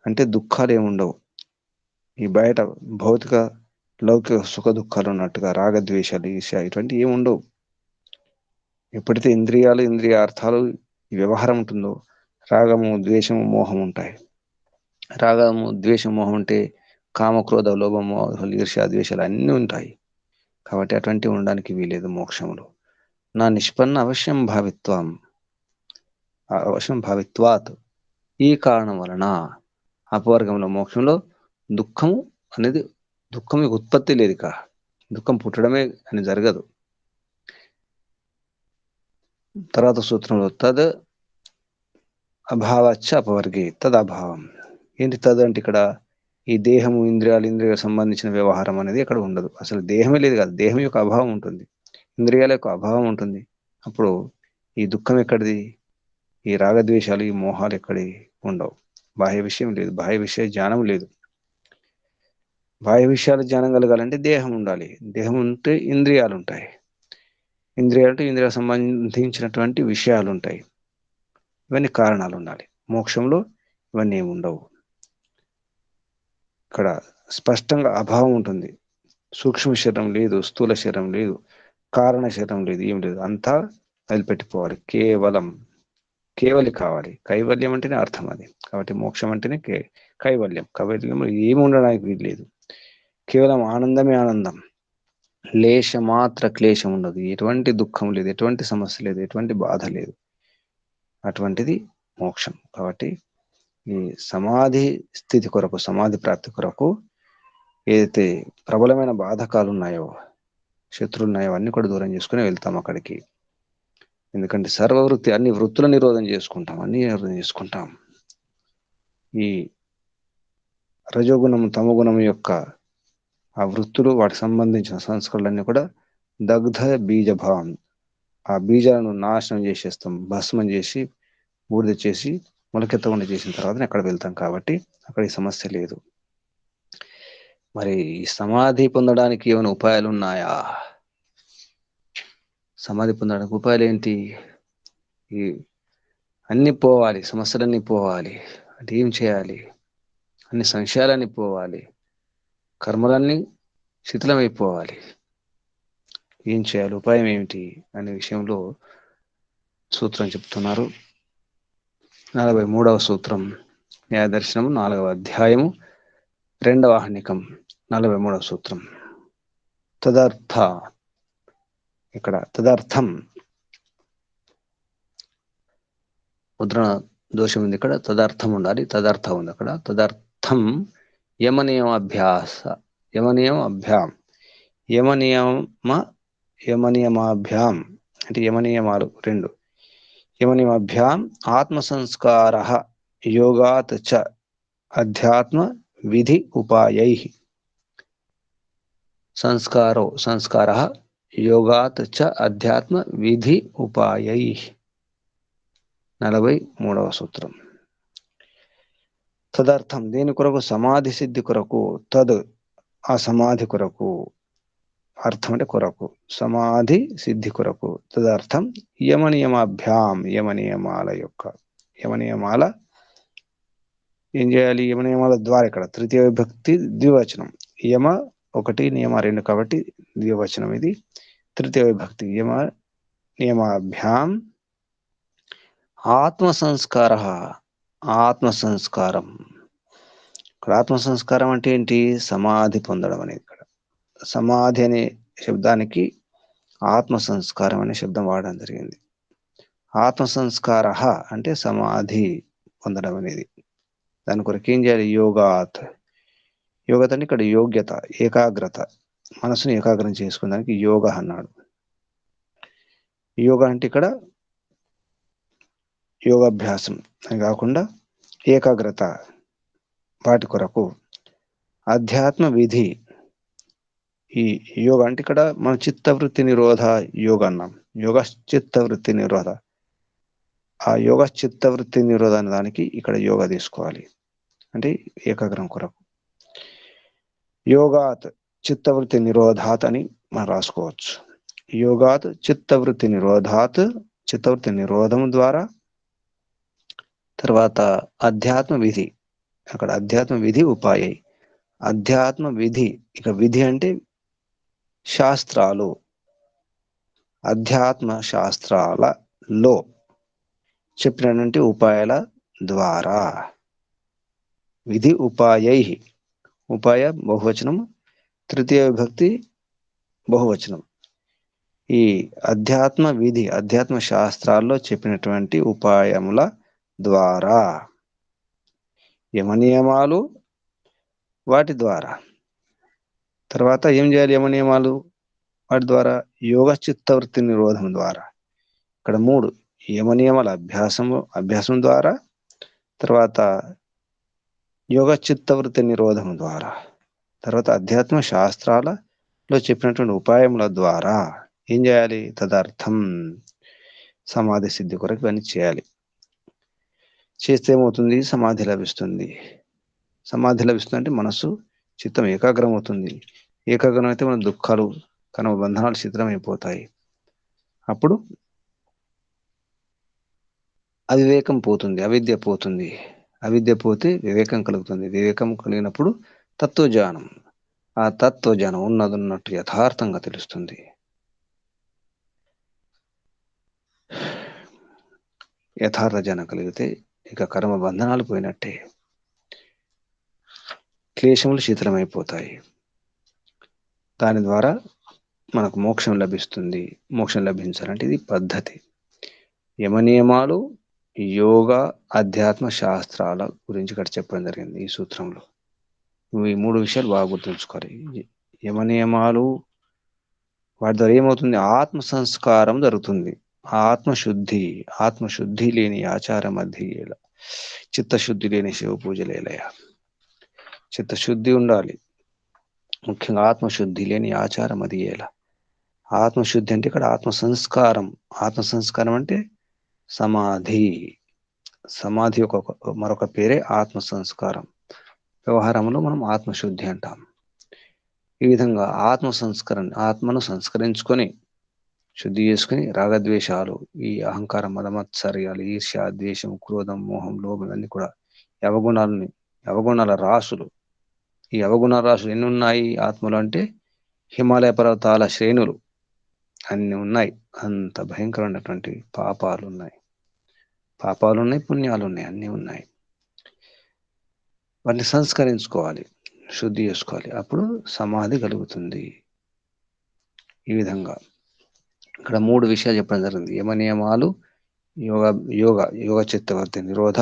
అంటే దుఃఖాలు ఏమి ఉండవు. ఈ బయట భౌతిక లౌకిక సుఖ దుఃఖాలు ఉన్నట్టుగా రాగద్వేషాలు, ఈర్ష్య ఇటువంటి ఏమి ఉండవు. ఎప్పుడైతే ఇంద్రియాలు, ఇంద్రియార్థాలు, ఈ వ్యవహారం ఉంటుందో రాగము, ద్వేషము, మోహం ఉంటాయి. రాగము, ద్వేషం, మోహం అంటే కామక్రోధ లోభము, ఈర్ష్య, ద్వేషాలు అన్నీ ఉంటాయి. కాబట్టి అటువంటివి ఉండడానికి వీలేదు మోక్షములు. నా నిష్పన్న అవశ్యం భావిత్వాత్, ఈ కారణం వలన అపవర్గంలో, మోక్షంలో దుఃఖము అనేది, దుఃఖం ఉత్పత్తి లేదు. దుఃఖం పుట్టడమే అని జరగదు. తర్వాత సూత్రంలో తద్ అభావచ్చ అపవర్గే తద్ అభావం. ఏంటి తద్ అంటే ఇక్కడ ఈ దేహము, ఇంద్రియాల సంబంధించిన వ్యవహారం అనేది అక్కడ ఉండదు. అసలు దేహమే లేదు కదా, దేహం యొక్క అభావం ఉంటుంది, ఇంద్రియాల యొక్క అభావం ఉంటుంది. అప్పుడు ఈ దుఃఖం ఎక్కడిది, ఈ రాగద్వేషాలు, ఈ మోహాలు ఎక్కడి ఉండవు. బాహ్య విషయం లేదు, బాహ్య విషయ జ్ఞానం లేదు. బాహ్య విషయాలు జ్ఞానం కలగాలంటే దేహం ఉండాలి, దేహం ఉంటే ఇంద్రియాలు ఉంటాయి, ఇంద్రియాలు అంటే ఇంద్రియాలకు సంబంధించినటువంటి విషయాలు ఉంటాయి. ఇవన్నీ కారణాలు ఉండాలి. మోక్షంలో ఇవన్నీ ఏమి ఉండవు. ఇక్కడ స్పష్టంగా అభావం ఉంటుంది. సూక్ష్మ శరీరం లేదు, స్థూల శరీరం లేదు, కారణ శరీరం లేదు, ఏం లేదు, అంతా వదిలిపెట్టిపోవాలి. కేవలి కావాలి. కైవల్యం అంటేనే అర్థం అది. కాబట్టి మోక్షం అంటేనే కైవల్యం. ఏమి ఉండడానికి వీలు లేదు. కేవలం ఆనందమే ఆనందం, లేశమాత్ర క్లేశం ఉండదు, ఎటువంటి దుఃఖం లేదు, ఎటువంటి సమస్య లేదు, ఎటువంటి బాధ లేదు. అటువంటిది మోక్షం. కాబట్టి ఈ సమాధి స్థితి కొరకు, సమాధి ప్రాప్తి కొరకు ఏదైతే ప్రబలమైన బాధకాలు ఉన్నాయో, శత్రువులు ఉన్నాయో, అన్ని కూడా దూరం చేసుకుని వెళ్తాం అక్కడికి. ఎందుకంటే సర్వవృత్తి, అన్ని వృత్తుల నిరోధం చేసుకుంటాం, అన్ని నిరోధం చేసుకుంటాం. ఈ రజోగుణం, తమోగుణం యొక్క ఆ వృత్తులు, వాటికి సంబంధించిన సంస్కరణలన్నీ కూడా దగ్ధ బీజభావం, ఆ బీజాలను నాశనం చేసేస్తాం, భస్మం చేసి, బూడిద చేసి, మొలకెత్తకుండా చేసిన తర్వాత అక్కడ వెళ్తాం. కాబట్టి అక్కడ ఈ సమస్య లేదు. మరి ఈ సమాధి పొందడానికి ఏమైనా ఉపాయాలు ఉన్నాయా? సమాధి పొందడానికి ఉపాయాలు ఏంటి? ఈ అన్ని పోవాలి, సమస్యలన్నీ పోవాలి అంటే ఏం చేయాలి? అన్ని సంశయాలన్నీ పోవాలి, కర్మలన్నీ శిథిలమైపోవాలి. ఏం చేయాలి, ఉపాయం ఏమిటి అనే విషయంలో సూత్రం చెప్తున్నారు. 43వ సూత్రం, న్యాయదర్శనం 4వ అధ్యాయము 2వ ఆహ్నికం, 43వ సూత్రం. తదర్థ, ఇక్కడ తదర్థం ముద్రణ దోషం ఉంది ఇక్కడ, తదర్థం ఉండాలి. తదర్థం ఉంది అక్కడ. తదర్థం యమనియమాభ్యాస, యమనియమాభ్యాం, యమనియమాభ్యాం అంటే యమనియమాలు రెండు. యమనియమాభ్యాం ఆత్మ సంస్కార యోగాత్ చ అధ్యాత్మ విధి ఉపాయై. సంస్కార యోగాత్ చ అధ్యాత్మ విధి ఉపాయై. 43వ సూత్రం. తదర్థం దేని కొరకు? సమాధి సిద్ధి కొరకు. తద్ ఆ సమాధి కొరకు, అర్థం అంటే కొరకు, సమాధి సిద్ధి కొరకు. తదర్థం యమనియమాభ్యాం యమనియమాల యొక్క, యమనియమాల ఏం చేయాలి? యమనియమాల ద్వారా. ఇక్కడ తృతీయ విభక్తి ద్వివచనం. యమ ఒకటి, నియమ రెండు కాబట్టి ద్వివచనం ఇది. తృతీయ విభక్తి యమ నియమాభ్యాం ఆత్మ సంస్కార, ఆత్మ సంస్కారం. ఇక్కడ ఆత్మ సంస్కారం అంటే ఏంటి? సమాధి పొందడం అనేది. ఇక్కడ సమాధి అనే శబ్దానికి ఆత్మ సంస్కారం అనే శబ్దం వాడడం జరిగింది. ఆత్మ సంస్కార అంటే సమాధి పొందడం అనేది. దాని కొరకు ఏం చేయాలి? యోగాత్. యోగత అంటే ఇక్కడ యోగ్యత, ఏకాగ్రత, మనసును ఏకాగ్రం చేసుకునేదానికి యోగ అన్నాడు. యోగ అంటే ఇక్కడ యోగాభ్యాసం అని కాకుండా ఏకాగ్రత, వాటి కొరకు. అధ్యాత్మ విధి, ఈ యోగ అంటే ఇక్కడ మన చిత్తవృత్తి నిరోధ యోగ అన్నాం. యోగ చిత్తవృత్తి నిరోధ, ఆ యోగ చిత్తవృత్తి నిరోధ అనే దానికి ఇక్కడ యోగ తీసుకోవాలి, అంటే ఏకాగ్రం కొరకు. యోగాత్ చిత్తవృత్తి నిరోధాత్ అని మనం రాసుకోవచ్చు. యోగాత్ చిత్తవృత్తి నిరోధాత్, చిత్తవృత్తి నిరోధం ద్వారా. తర్వాత అధ్యాత్మ విధి, అక్కడ అధ్యాత్మ విధి ఉపాయై. అధ్యాత్మ విధి, ఇక విధి అంటే శాస్త్రాలు. అధ్యాత్మ శాస్త్రాలలో చెప్పినటువంటి ఉపాయాల ద్వారా. విధి ఉపాయై, ఉపాయ బహువచనం, తృతీయ విభక్తి బహువచనం. ఈ అధ్యాత్మ విధి, అధ్యాత్మ శాస్త్రాల్లో చెప్పినటువంటి ఉపాయముల ద్వారా, యమనియమాలు వాటి ద్వారా. తర్వాత ఏం చేయాలి? యమనియమాలు వాటి ద్వారా యోగ చిత్తవృత్తి నిరోధం ద్వారా. ఇక్కడ మూడు యమనియమాల అభ్యాసం ద్వారా, తర్వాత యోగ చిత్తవృత్తి నిరోధం ద్వారా, తర్వాత అధ్యాత్మ శాస్త్రాలలో చెప్పినటువంటి ఉపాయముల ద్వారా ఏం చేయాలి? తదర్థం సమాధి సిద్ధి కొరకు ఇవన్నీ చేయాలి. చేస్తే ఏమవుతుంది? సమాధి లభిస్తుంది. సమాధి లభిస్తుందంటే మనసు చిత్తం ఏకాగ్రం అవుతుంది. ఏకాగ్రం అయితే మన దుఃఖాలు, కర్మ బంధనాలు శిథిలమైపోతాయి. అప్పుడు అవివేకం పోతుంది, అవిద్య పోతుంది. అవిద్య పోతే వివేకం కలుగుతుంది. వివేకం కలిగినప్పుడు తత్వజ్ఞానం, ఆ తత్వజ్ఞానం ఉన్నదన్నట్టు యథార్థంగా తెలుస్తుంది. యథార్థ జ్ఞానం కలిగితే ఇక కర్మ బంధనాలు పోయినట్టే, క్లేశములు శీతలమైపోతాయి. దాని ద్వారా మనకు మోక్షం లభిస్తుంది. మోక్షం లభించాలంటే ఇది పద్ధతి. యమనియమాలు, యోగ, అధ్యాత్మ శాస్త్రాల గురించి ఇక్కడ చెప్పడం జరిగింది ఈ సూత్రంలో. ఈ మూడు విషయాలు బాగా గుర్తుంచుకోవాలి. యమనియమాలు వాటి ద్వారా ఏమవుతుంది? ఆత్మ సంస్కారం జరుగుతుంది. ఆత్మశుద్ధి, ఆత్మశుద్ధి లేని ఆచారం అధ్యయల, చిత్తశుద్ధి లేని శివ పూజలేలయ. చిత్తశుద్ధి ఉండాలి, ముఖ్యంగా ఆత్మశుద్ధి లేని ఆచారం అది ఎలా. ఆత్మశుద్ధి అంటే ఇక్కడ ఆత్మ సంస్కారం. ఆత్మ సంస్కారం అంటే సమాధి. సమాధి యొక్క మరొక పేరే ఆత్మ సంస్కారం. వ్యవహారంలో మనం ఆత్మశుద్ధి అంటాం. ఈ విధంగా ఆత్మ సంస్కరణ, ఆత్మను సంస్కరించుకొని శుద్ధి చేసుకుని రాగద్వేషాలు, ఈ అహంకారం, మదమత్సర్యాలు, ఈర్ష్య, ద్వేషం, క్రోధం, మోహం, లోభం అన్ని కూడా అవగుణాల రాసులు. ఈ అవగుణ రాసులు ఎన్ని ఉన్నాయి ఆత్మలు అంటే? హిమాలయ పర్వతాల శ్రేణులు అన్ని ఉన్నాయి. అంత భయంకరమైనటువంటి పాపాలు ఉన్నాయి, పుణ్యాలు ఉన్నాయి, అన్నీ ఉన్నాయి. వాటిని సంస్కరించుకోవాలి, శుద్ధి చేసుకోవాలి. అప్పుడు సమాధి కలుగుతుంది. ఈ విధంగా ఇక్కడ మూడు విషయాలు చెప్పడం జరిగింది. యమనియమాలు, యోగ యోగ యోగ చిత్తవృత్తి నిరోధ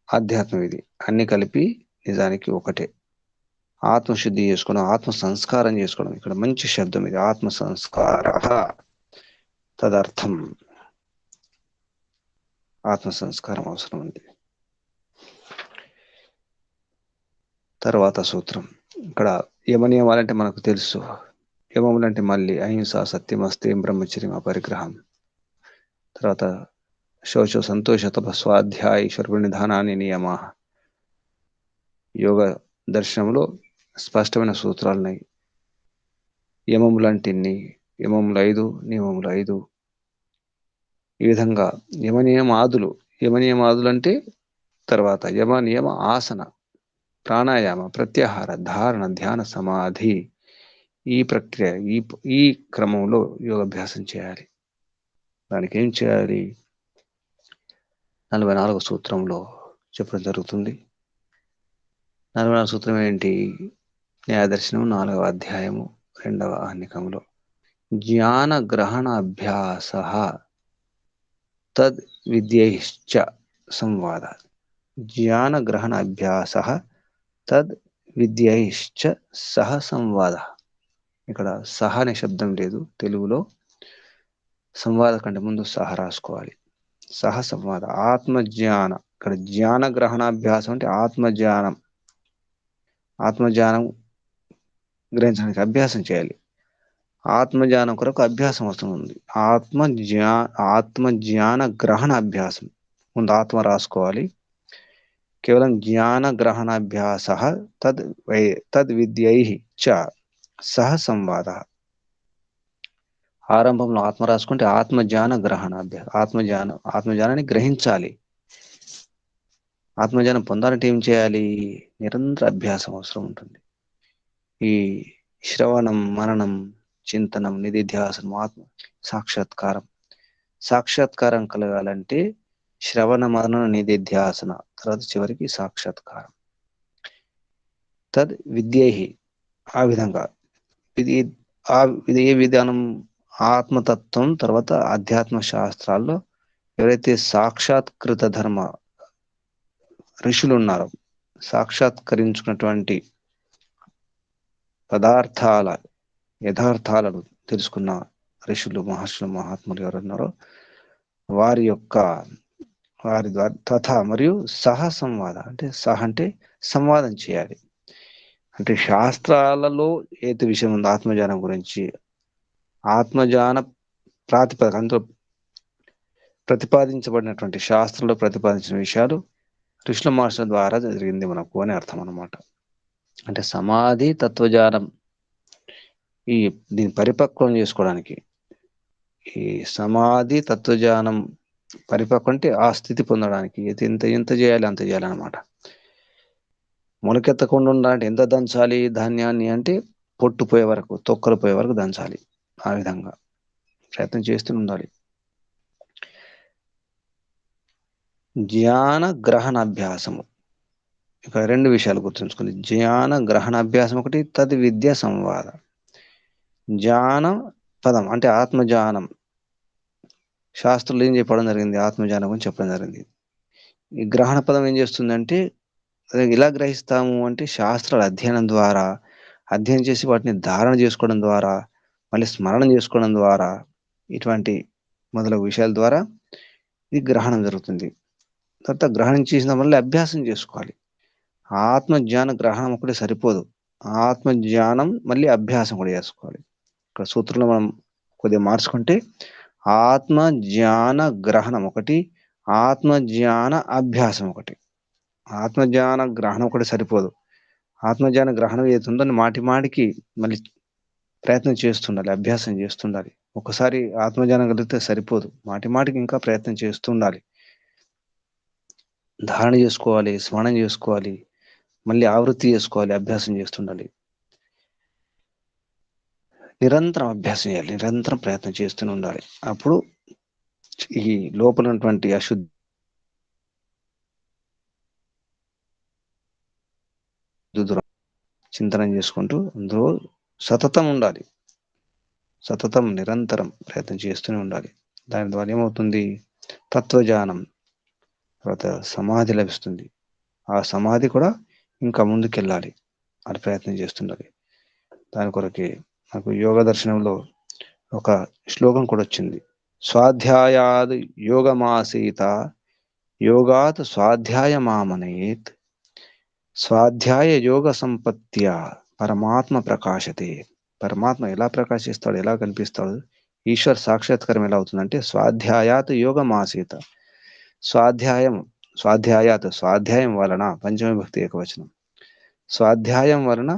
ఆధ్యాత్మం ఇది అన్ని కలిపి నిజానికి ఒకటే. ఆత్మశుద్ధి చేసుకోవడం, ఆత్మ సంస్కారం చేసుకోవడం. ఇక్కడ మంచి శబ్దం ఇది, ఆత్మ సంస్కార తదర్థం. ఆత్మ సంస్కారం అవసరం ఉంది. తర్వాత సూత్రం. ఇక్కడ యమనియమాలంటే మనకు తెలుసు. యమములంటే మళ్ళీ అహింస, సత్యం, అస్తేయం, బ్రహ్మచర్యం, అపరిగ్రహం. తర్వాత శౌచ, సంతోష, తప, స్వాధ్యాయ, ఈశ్వర నిధానాన్ని నియమ. యోగ దర్శనంలో స్పష్టమైన సూత్రాలున్నాయి. యమములంటే ఇన్ని, యమములు 5, నియమములు 5. ఈ విధంగా యమనియమాదులు అంటే తర్వాత యమ నియమ ఆసన, ప్రాణాయామ, ప్రత్యాహార, ధారణ, ధ్యాన, సమాధి. ఈ ప్రక్రియ ఈ క్రమంలో యోగాభ్యాసం చేయాలి. దానికి ఏం చేయాలి? 44వ సూత్రంలో చెప్పడం జరుగుతుంది. 44వ సూత్రం ఏంటి? న్యాయదర్శనం 4వ అధ్యాయము 2వ ఆహ్నికంలో జ్ఞాన గ్రహణ అభ్యాస తద్ విద్యైశ్చ సంవాద. జ్ఞాన గ్రహణ అభ్యాస తద్ విద్యైశ్చ సహ సంవాద. ఇక్కడ సహ అనే శబ్దం లేదు తెలుగులో. సంవాద కంటే ముందు సహ రాసుకోవాలి. సహ సంవాద, ఆత్మజ్ఞాన. ఇక్కడ జ్ఞాన గ్రహణాభ్యాసం అంటే ఆత్మజ్ఞానం గ్రహించడానికి అభ్యాసం చేయాలి. ఆత్మజ్ఞానం కొరకు అభ్యాసం అవసరం ఉంది. ఆత్మజ్ఞాన గ్రహణ అభ్యాసం. ముందు ఆత్మ రాసుకోవాలి. కేవలం జ్ఞాన గ్రహణాభ్యాస తద్ విద్యై చ సహ సంవాద. ఆరంభంలో ఆత్మ రాసుకుంటే ఆత్మజ్ఞాన గ్రహణాభ్యాసం. ఆత్మజ్ఞానాన్ని గ్రహించాలి. ఆత్మజ్ఞానం పొందాలంటే ఏం చేయాలి? నిరంతర అభ్యాసం అవసరం ఉంటుంది. ఈ శ్రవణం, మననం, చింతనం, నిధిధ్యాసనం, ఆత్మ సాక్షాత్కారం కలగాలంటే శ్రవణ, మనన, నిధిధ్యాసన, తర్వాత చివరికి సాక్షాత్కారం. తద్ విద్యై, ఆ విధంగా ఇది ఏ విధానం? ఆత్మతత్వం తర్వాత ఆధ్యాత్మ శాస్త్రాల్లో ఎవరైతే సాక్షాత్కృత ధర్మ ఋషులు ఉన్నారో, సాక్షాత్కరించుకున్నటువంటి యథార్థాలను తెలుసుకున్న ఋషులు, మహర్షులు, మహాత్ములు ఎవరున్నారో వారి ద్వారా తథా మరియు సహ సంవాద అంటే అంటే సంవాదం చేయాలి. అంటే శాస్త్రాలలో ఏది విషయం ఉందో ఆత్మజ్ఞానం గురించి, ఆత్మజ్ఞాన ప్రాతిపదిక అందులో ప్రతిపాదించబడినటువంటి శాస్త్రంలో ప్రతిపాదించిన విషయాలు ఋషుల మహర్షుల ద్వారా జరిగింది మనకు అని అర్థం అన్నమాట. అంటే సమాధి తత్వజ్ఞానం దీన్ని పరిపక్వం చేసుకోవడానికి, ఈ సమాధి తత్వజ్ఞానం పరిపక్వం అంటే ఆ స్థితి పొందడానికి ఎంత చేయాలి అంత చేయాలన్నమాట. మొలకెత్తకుండా ఉండాలంటే ఎంత దంచాలి ధాన్యాన్ని అంటే పొట్టు పోయే వరకు, తొక్కలు పోయే వరకు దంచాలి. ఆ విధంగా ప్రయత్నం చేస్తూ ఉండాలి. జ్ఞాన గ్రహణాభ్యాసము. ఇక్కడ 2 విషయాలు గుర్తుంచుకోండి. జ్ఞాన గ్రహణాభ్యాసం ఒకటి, తద్ విద్య సంవాద. జ్ఞాన పదం అంటే ఆత్మజ్ఞానం. శాస్త్రంలో ఏం చెప్పడం జరిగింది? ఆత్మజ్ఞానం అని చెప్పడం జరిగింది. ఈ గ్రహణ పదం ఏం చేస్తుందంటే, ఇలా గ్రహిస్తాము అంటే శాస్త్రాల అధ్యయనం చేసి వాటిని ధారణ చేసుకోవడం ద్వారా, మళ్ళీ స్మరణ చేసుకోవడం ద్వారా, ఇటువంటి మొదలగు విషయాల ద్వారా ఇది గ్రహణం జరుగుతుంది. తర్వాత గ్రహణం చేసిన మళ్ళీ అభ్యాసం చేసుకోవాలి. ఆత్మజ్ఞాన గ్రహణం ఒకటి సరిపోదు, ఆత్మజ్ఞానం మళ్ళీ అభ్యాసం కూడా చేసుకోవాలి. ఇక్కడ సూత్రంలో మనం కొద్దిగా మార్చుకుంటే ఆత్మజ్ఞాన గ్రహణం ఒకటి, ఆత్మజ్ఞాన అభ్యాసం ఒకటి. ఆత్మజ్ఞాన గ్రహణం ఒకటి సరిపోదు. ఆత్మజ్ఞాన గ్రహణం ఏతుందో మాటికి మళ్ళీ ప్రయత్నం చేస్తుండాలి, అభ్యాసం చేస్తుండాలి. ఒకసారి ఆత్మజ్ఞానం కలిగితే సరిపోదు, మాటికి ఇంకా ప్రయత్నం చేస్తుండాలి. ధారణ చేసుకోవాలి, స్మరణ చేసుకోవాలి, మళ్ళీ ఆవృత్తి చేసుకోవాలి, అభ్యాసం చేస్తుండాలి. నిరంతరం అభ్యాసం చేయాలి, నిరంతరం ప్రయత్నం చేస్తూనే ఉండాలి. అప్పుడు ఈ లోపల ఉన్నటువంటి అశుద్ధి చింతనం చేసుకుంటూ అందులో సతతం ఉండాలి. సతతం నిరంతరం ప్రయత్నం చేస్తూనే ఉండాలి. దాని ద్వారా ఏమవుతుంది? తత్వజ్ఞానం, తర్వాత సమాధి లభిస్తుంది. ఆ సమాధి కూడా ఇంకా ముందుకెళ్ళాలి అని ప్రయత్నం చేస్తుండాలి. దాని కొరకే నాకు యోగ దర్శనంలో ఒక శ్లోకం కూడా వచ్చింది. స్వాధ్యాయాద్ యోగమాసీత యోగాత్ స్వాధ్యాయమామనేత్ స్వాధ్యాయ యోగ సంపత్య పరమాత్మ ప్రకాశతే. పరమాత్మ ఎలా ప్రకాశిస్తాడు, ఎలా కనిపిస్తాడు, ఈశ్వర్ సాక్షాత్కారం ఎలా అవుతుందంటే స్వాధ్యాయాత్ యోగమాసీత. స్వాధ్యాయం వలన, పంచమ విభక్తి ఏకవచనం, స్వాధ్యాయం వలన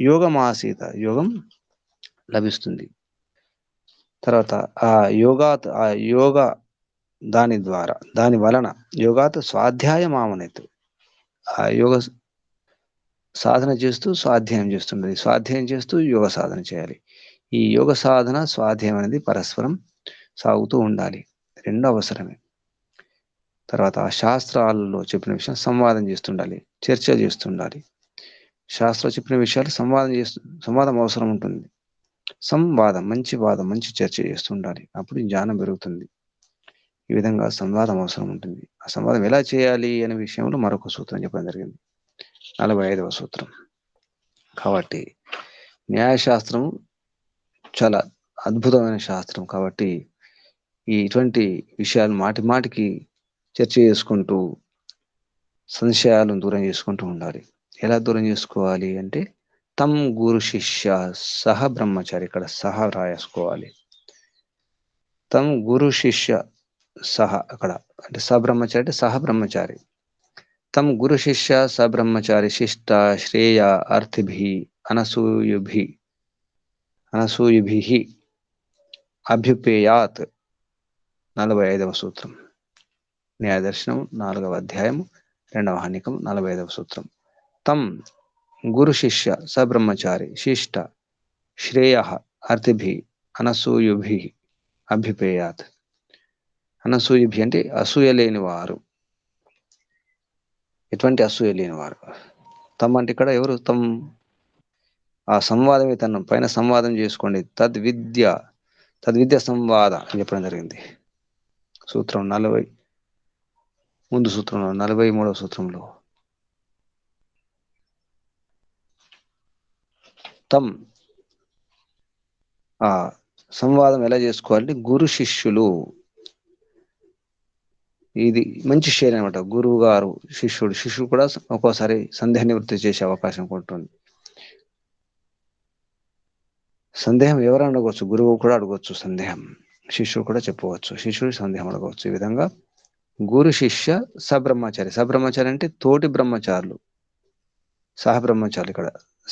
యోగమాసీత, యోగం లభిస్తుంది. తర్వాత ఆ యోగ దాని వలన యోగాత్ స్వాధ్యాయమామనేత్, ఆ యోగ సాధన చేస్తూ స్వాధ్యాయం చేస్తుండేది, స్వాధ్యాయం చేస్తూ యోగ సాధన చేయాలి. ఈ యోగ సాధన స్వాధ్యాయం అనేది పరస్పరం సాగుతూ ఉండాలి, రెండు అవసరమే. తర్వాత ఆ శాస్త్రాలలో చెప్పిన విషయం సంవాదం చేస్తుండాలి, చర్చ చేస్తుండాలి. శాస్త్రం చెప్పిన విషయాలు సంవాదం అవసరం ఉంటుంది. మంచి వాదం, మంచి చర్చ చేస్తుండాలి, అప్పుడు జ్ఞానం పెరుగుతుంది. ఈ విధంగా సంవాదం అవసరం ఉంటుంది. ఆ సంవాదం ఎలా చేయాలి అనే విషయంలో మరొక సూత్రం చెప్పడం జరిగింది, 45వ సూత్రం. కాబట్టి న్యాయశాస్త్రం చాలా అద్భుతమైన శాస్త్రం. కాబట్టి ఇటువంటి విషయాలు మాటి మాటికి చర్చ చేసుకుంటూ సంశయాలను దూరం చేసుకుంటూ ఉండాలి. ఎలా దూరం చేసుకోవాలి అంటే తం గురు శిష్య సహ బ్రహ్మచారి, ఇక్కడ సహ రాసుకోవాలి. తం గురు శిష్య సహ, అక్కడ అంటే సబ్రహ్మచారి అంటే సహ బ్రహ్మచారి. తం గురు శిష్య సబ్రహ్మచారి శిష్ట శ్రేయ అర్థిభి అనసూయుభి అభ్యుపేయాత్, 45వ సూత్రం. న్యాయదర్శనం 4వ అధ్యాయం 2వ హనికం 45వ సూత్రం. తం గురు శిష్య సబ్రహ్మచారి శిష్ట శ్రేయ అర్థిభి అనసూయుభి అభ్యుపేయాత్. అనసూయుభి అంటే అసూయ లేని వారు, ఎటువంటి అసూయ లేని వారు. తమ్ అంటే ఇక్కడ ఎవరు? తమ్ ఆ సంవాదమే తన్నం, పైన సంవాదం చేసుకోండి. తద్విద్య సంవాద అని చెప్పడం జరిగింది. సూత్రం 40 ముందు సూత్రంలో 43వ సూత్రంలో తమ్ ఆ సంవాదం ఎలా చేసుకోవాలంటే గురు శిష్యులు, ఇది మంచి షేర్ అనమాట. గురువు గారు శిష్యుడు కూడా ఒక్కోసారి సందేహ నివృత్తి చేసే అవకాశం ఉంటుంది. సందేహం ఎవరు అడగవచ్చు? గురువు కూడా అడగవచ్చు సందేహం, శిష్యుడు కూడా చెప్పవచ్చు, శిష్యుడు సందేహం అడగవచ్చు. ఈ విధంగా గురు శిష్య సబ్రహ్మచారి. సబ్రహ్మచారి అంటే తోటి బ్రహ్మచారులు, సహబ్రహ్మచారులు. ఇక్కడ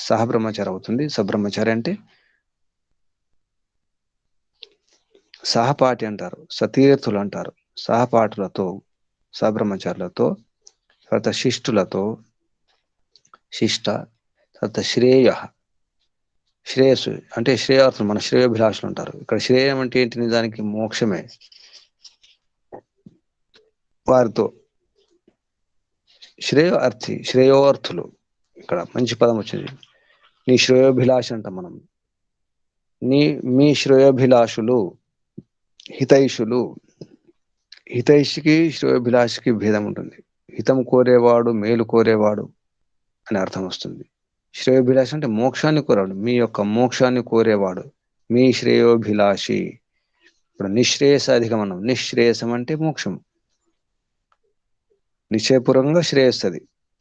సహబ్రహ్మచారి అవుతుంది. సబ్రహ్మచారి అంటే సహపాఠి అంటారు, సతీర్థులు అంటారు. సహపాఠులతో, సబ్రహ్మచారులతో, తర్వాత శిష్టులతో, తర్వాత శ్రేయస్సు అంటే శ్రేయార్థులు, మన శ్రేయోభిలాషులు ఉంటారు. ఇక్కడ శ్రేయం అంటే ఏంటి? నిజానికి మోక్షమే. వారితో శ్రేయోర్థులు, ఇక్కడ మంచి పదం వచ్చింది. నీ శ్రేయోభిలాష అంటాం మనం. మీ శ్రేయోభిలాషులు, హితైషులు. హితైషికి శ్రేయోభిలాషికి భేదం ఉంటుంది. హితం కోరేవాడు, మేలు కోరేవాడు అని అర్థం వస్తుంది. శ్రేయోభిలాషి అంటే మోక్షాన్ని కోరేవాడు, మీ యొక్క మోక్షాన్ని కోరేవాడు, మీ శ్రేయోభిలాషి. ఇప్పుడు నిశ్రేయసాధికం అన్నాం. నిశ్రేయసం అంటే మోక్షం, నిశ్చయపూర్వకంగా శ్రేయస్సది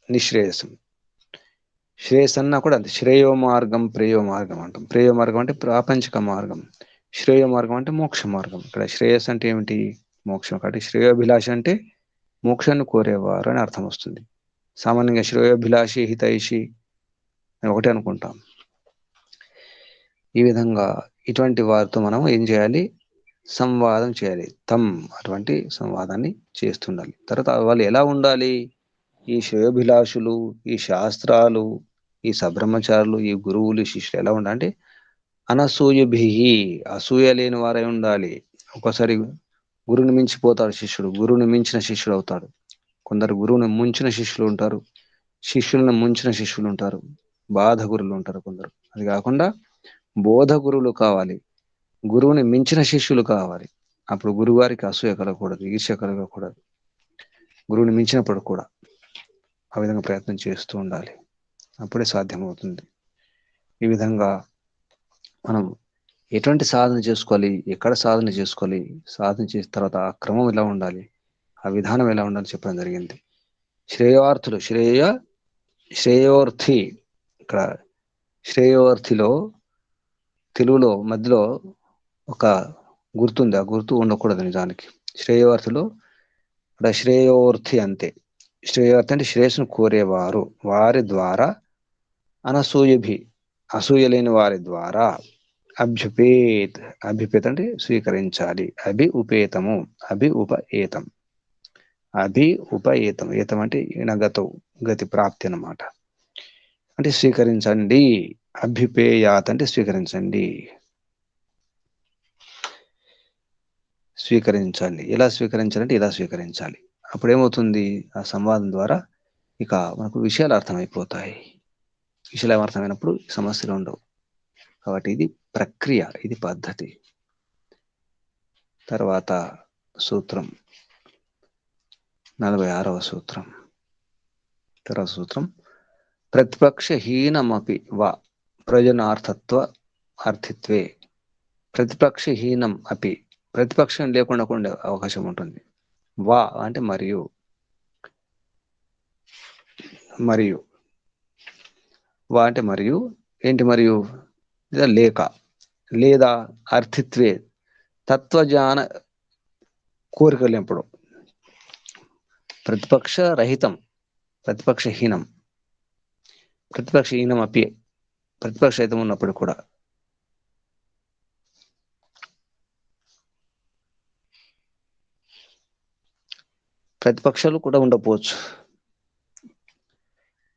నిశ్రేయసం. శ్రేయస్సన్నా కూడా అంతే. శ్రేయో మార్గం, ప్రేయో మార్గం అంటాం. ప్రేయో మార్గం అంటే ప్రాపంచిక మార్గం, శ్రేయో మార్గం అంటే మోక్ష మార్గం. ఇక్కడ శ్రేయస్ అంటే ఏమిటి? మోక్షం. కాబట్టి శ్రేయోభిలాష అంటే మోక్షాన్ని కోరేవారు అని అర్థం వస్తుంది. సామాన్యంగా శ్రేయోభిలాషి, హితైషి అని ఒకటే అనుకుంటాం. ఈ విధంగా ఇటువంటి వారితో మనం ఏం చేయాలి? సంవాదం చేయాలి. అటువంటి సంవాదాన్ని చేస్తుండాలి. తర్వాత వాళ్ళు ఎలా ఉండాలి? ఈ శ్రేయోభిలాషులు, ఈ శాస్త్రాలు, ఈ సబ్రహ్మచారులు, ఈ గురువులు, శిష్యులు ఎలా ఉండాలంటే అనసూయభి, అసూయ లేని వారై ఉండాలి. ఒక్కోసారి గురువుని మించిపోతాడు శిష్యుడు, గురువుని మించిన శిష్యుడు అవుతాడు. కొందరు గురువుని ముంచిన శిష్యులు ఉంటారు, శిష్యులను ముంచిన శిష్యులు ఉంటారు, బాధ గురువులు ఉంటారు కొందరు. అది కాకుండా బోధ గురువులు కావాలి, గురువుని మించిన శిష్యులు కావాలి. అప్పుడు గురువారికి అసూయ కలగకూడదు, ఈర్ష్య కలగకూడదు. గురువుని మించినప్పుడు కూడా ఆ విధంగా ప్రయత్నం చేస్తూ ఉండాలి. అప్పుడే సాధ్యమవుతుంది. ఈ విధంగా మనం ఎటువంటి సాధన చేసుకోవాలి, ఎక్కడ సాధన చేసుకోవాలి, సాధన చేసిన తర్వాత ఆ క్రమం ఎలా ఉండాలి, ఆ విధానం ఎలా ఉండాలి చెప్పడం జరిగింది. శ్రేయోర్థులు, శ్రేయోర్థి. ఇక్కడ శ్రేయోర్థిలో తెలుగులో మధ్యలో ఒక గుర్తుంది, ఆ గుర్తు ఉండకూడదు నిజానికి. శ్రేయోర్థిలో ఇక్కడ శ్రేయోర్థి అంతే. శ్రేయోర్థి అంటే శ్రేయస్సును కోరేవారు, వారి ద్వారా అనసూయభి, అసూయ లేని వారి ద్వారా అభ్యుపేత్, అభ్యుపేత్ అంటే స్వీకరించాలి. ఉపేతము, ఉపేతం, ఉపేతం. ఏతం అంటే ఇనగతం, గతి ప్రాప్తి అన్నమాట. అంటే స్వీకరించండి. అభ్యుపేయాత్ అంటే స్వీకరించండి. స్వీకరించాలి. ఎలా స్వీకరించాలంటే ఇలా స్వీకరించాలి. అప్పుడేమవుతుంది, ఆ సంవాదం ద్వారా ఇక మనకు విషయాలు అర్థమైపోతాయి. విషయాలు అర్థమైనప్పుడు సమస్యలు ఉండవు. కాబట్టి ఇది ప్రక్రియ, ఇది పద్ధతి. తర్వాత సూత్రం 46వ సూత్రం. తర్వాత సూత్రం ప్రతిపక్షహీనమపి వా ప్రయోజనార్థత్వ అర్థిత్వే. ప్రతిపక్షహీనం అపి, ప్రతిపక్షం లేకుండా ఉండే అవకాశం ఉంటుంది. వా అంటే మరియు, మరియు వా అంటే మరియు ఏంటి, మరియు లేదా లేక, లేదా అర్థిత్వే తత్వజ్ఞాన కోరికలు ఎప్పుడు. ప్రతిపక్ష రహితం, ప్రతిపక్షహీనం, ప్రతిపక్షహీనం అపి, ప్రతిపక్ష రహితం ఉన్నప్పుడు కూడా. ప్రతిపక్షాలు కూడా ఉండకపోవచ్చు.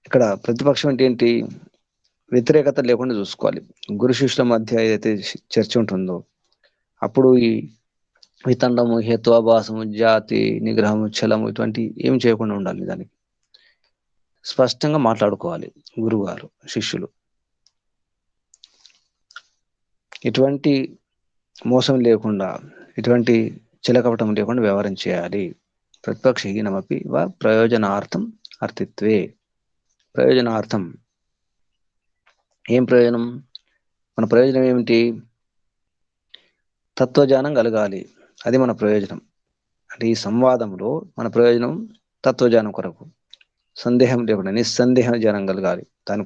ఇక్కడ ప్రతిపక్షం అంటే ఏంటి, వ్యతిరేకత లేకుండా చూసుకోవాలి. గురు శిష్యుల మధ్య ఏదైతే చర్చ ఉంటుందో అప్పుడు ఈ వితండము, హేత్వాభాసము, జాతి నిగ్రహము, చలము ఇటువంటి ఏం చేయకుండా ఉండాలి. దానికి స్పష్టంగా మాట్లాడుకోవాలి గురువు గారు, శిష్యులు. ఇటువంటి మోసం లేకుండా, ఇటువంటి చిలకపటం లేకుండా వ్యవహారం చేయాలి. ప్రతిపక్షహీనమపి వా ప్రయోజనార్థం అర్థిత్వే. ప్రయోజనార్థం ఏం ప్రయోజనం, మన ప్రయోజనం ఏమిటి, తత్వజ్ఞానం కలగాలి. అది మన ప్రయోజనం. అంటే ఈ సంవాదంలో మన ప్రయోజనం తత్వజ్ఞానం కొరకు, సందేహం లేకుండా నిస్సందేహ జ్ఞానం కలగాలి. దాని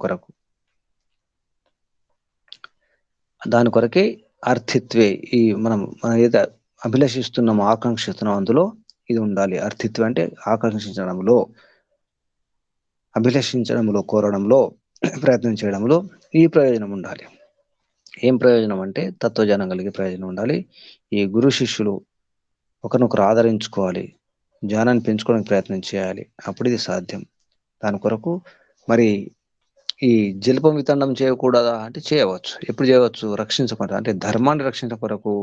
కొరకే అర్థిత్వే. ఈ మనం ఏదైతే అభిలషిస్తున్నామో, ఆకాంక్షిస్తున్నాం, అందులో ఇది ఉండాలి. అర్థిత్వం అంటే ఆకాంక్షించడంలో, అభిలషించడంలో, కోరడంలో, ప్రయత్నం చేయడంలో ఈ ప్రయోజనం ఉండాలి. ఏం ప్రయోజనం అంటే తత్వజ్ఞానం కలిగే ప్రయోజనం ఉండాలి. ఈ గురు శిష్యులు ఒకరినొకరు ఆదరించుకోవాలి, జ్ఞానాన్ని పెంచుకోవడానికి ప్రయత్నం చేయాలి. అప్పుడు ఇది సాధ్యం. దాని కొరకు మరి ఈ జల్పం వితండం చేయకూడదా అంటే చేయవచ్చు. ఎప్పుడు చేయవచ్చు, రక్షించకుండా, అంటే ధర్మాన్ని రక్షించడం కొరకు,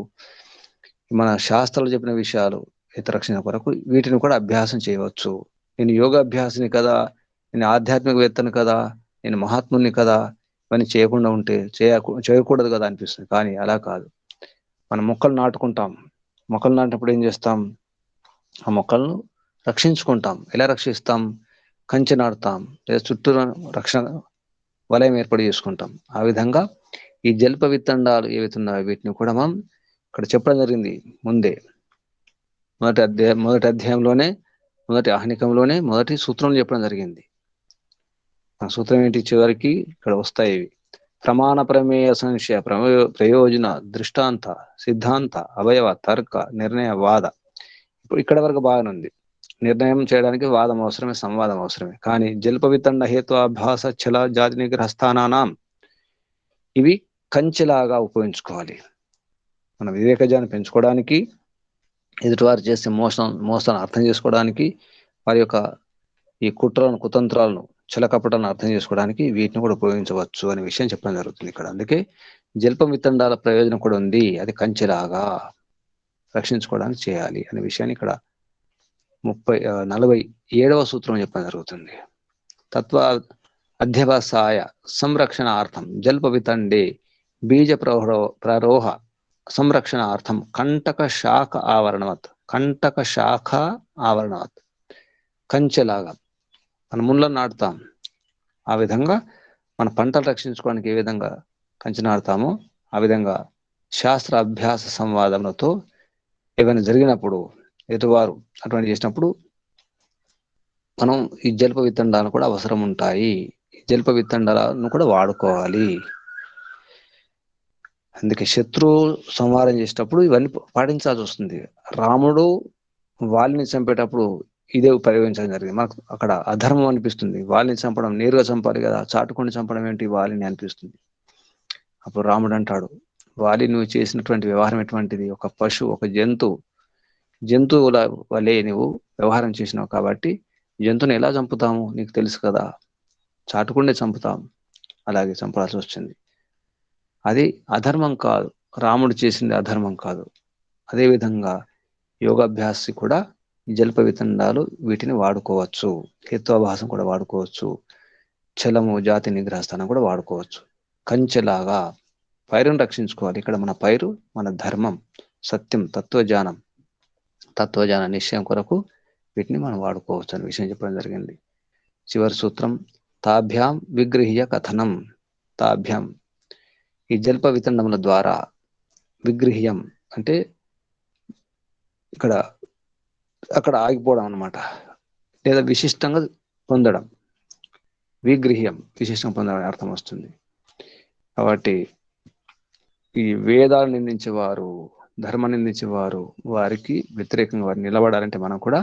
మన శాస్త్రాలు చెప్పిన విషయాలు ఇతర రక్షణ కొరకు వీటిని కూడా అభ్యాసం చేయవచ్చు. నేను యోగాభ్యాసిని కదా, నేను ఆధ్యాత్మికవేత్తను కదా, నేను మహాత్ముని కదా, ఇవన్నీ చేయకుండా ఉంటే చేయకూడదు కదా అనిపిస్తుంది. కానీ అలా కాదు. మనం మొక్కలు నాటుకుంటాం. మొక్కలు నాటినప్పుడు ఏం చేస్తాం, ఆ మొక్కలను రక్షించుకుంటాం. ఎలా రక్షిస్తాం, కంచె నాటుతాం, లేదా చుట్టూ రక్షణ వలయం ఏర్పాటు చేసుకుంటాం. ఆ విధంగా ఈ జల్ప విత్తండాలు ఏవైతున్నాయో వీటిని కూడా మనం ఇక్కడ చెప్పడం జరిగింది ముందే. మొదటి అధ్యాయంలోనే, మొదటి ఆహ్నికంలోనే మొదటి సూత్రం చెప్పడం జరిగింది. ఆ సూత్రం ఏంటి, చివరికి ఇక్కడ వస్తాయి ఇవి. ప్రమాణ ప్రమేయ సంశయ ప్రయోజన దృష్టాంత సిద్ధాంత అవయవ తర్క నిర్ణయ వాద. ఇప్పుడు ఇక్కడ వరకు బాగానే ఉంది. నిర్ణయం చేయడానికి వాదం అవసరమే, సంవాదం అవసరమే. కానీ జల్ప వితండ హేత్వాభాస చల జాతి నిగ్రహ స్థానానాం ఇవి కంచెలాగా ఉపయోగించుకోవాలి. మన వివేకజాన్ని పెంచుకోవడానికి, ఎదుటివారు చేసే మోసాలను అర్థం చేసుకోవడానికి, వారి యొక్క ఈ కుట్రలను, కుతంత్రాలను, చిలకపటాలను అర్థం చేసుకోవడానికి వీటిని కూడా ఉపయోగించవచ్చు అనే విషయం చెప్పడం జరుగుతుంది ఇక్కడ. అందుకే జల్పం వితండాల ప్రయోజనం కూడా ఉంది. అది కంచెలాగా రక్షించుకోవడానికి చేయాలి అనే విషయాన్ని ఇక్కడ 47వ సూత్రం చెప్పడం జరుగుతుంది. తత్వ అధ్యవసాయ సంరక్షణార్థం జల్ప వితండే బీజ ప్రరోహ సంరక్షణార్థం కంటక శాఖ ఆవరణవత్, కంటక శాఖ ఆవరణవత్, కంచెలాగా మనం ముళ్ళను నాటుతాం, ఆ విధంగా మన పంటలు రక్షించుకోవడానికి ఏ విధంగా కంచె నాటుతామో ఆ విధంగా శాస్త్ర అభ్యాస సంవాదములతో ఏమైనా జరిగినప్పుడు ఎదుటివారు అటువంటి చేసినప్పుడు మనం ఈ జల్ప విత్తండాలు కూడా అవసరం ఉంటాయి. ఈ జల్ప విత్తండాలను కూడా వాడుకోవాలి. అందుకే శత్రువు సంహారం చేసేటప్పుడు ఇవన్నీ పాటించాల్సి వస్తుంది. రాముడు వాలిని చంపేటప్పుడు ఇదే ప్రయోగించడం జరిగింది. మనకు అక్కడ అధర్మం అనిపిస్తుంది. వాలిని చంపడం నేరుగా చంపాలి కదా, చాటుకొని చంపడం ఏంటి వాలిని అనిపిస్తుంది. అప్పుడు రాముడు అంటాడు, వాలి నువ్వు చేసినటువంటి వ్యవహారం ఎటువంటిది, ఒక పశువు, ఒక జంతువుల వలె నువ్వు వ్యవహారం చేసినావు కాబట్టి జంతువుని ఎలా చంపుతాము నీకు తెలుసు కదా, చాటుకుండే చంపుతాం, అలాగే చంపాల్సి వచ్చింది. అది అధర్మం కాదు, రాముడు చేసింది అధర్మం కాదు. అదేవిధంగా యోగాభ్యాసి కూడా జల్ప వితండాలు వీటిని వాడుకోవచ్చు, హేత్వాభాసం కూడా వాడుకోవచ్చు, చలము జాతి నిగ్రహస్థానం కూడా వాడుకోవచ్చు. కంచెలాగా పైరును రక్షించుకోవాలి. ఇక్కడ మన పైరు మన ధర్మం, సత్యం, తత్వజ్ఞాన నిశ్చయం కొరకు వీటిని మనం వాడుకోవచ్చు అనే విషయం చెప్పడం జరిగింది. చివరి సూత్రం తాభ్యాం విగృహ్య కథనం. తాభ్యాం ఈ జల్ప వితండముల ద్వారా, విగృహ్యం అంటే ఇక్కడ అక్కడ ఆగిపోవడం అన్నమాట, లేదా విశిష్టంగా పొందడం. విగృహ్యం విశిష్టంగా పొందడం అర్థం వస్తుంది. కాబట్టి ఈ వేదాలు నిందించేవారు, ధర్మ నిందించేవారు, వారికి వ్యతిరేకంగా వారు నిలబడాలంటే మనం కూడా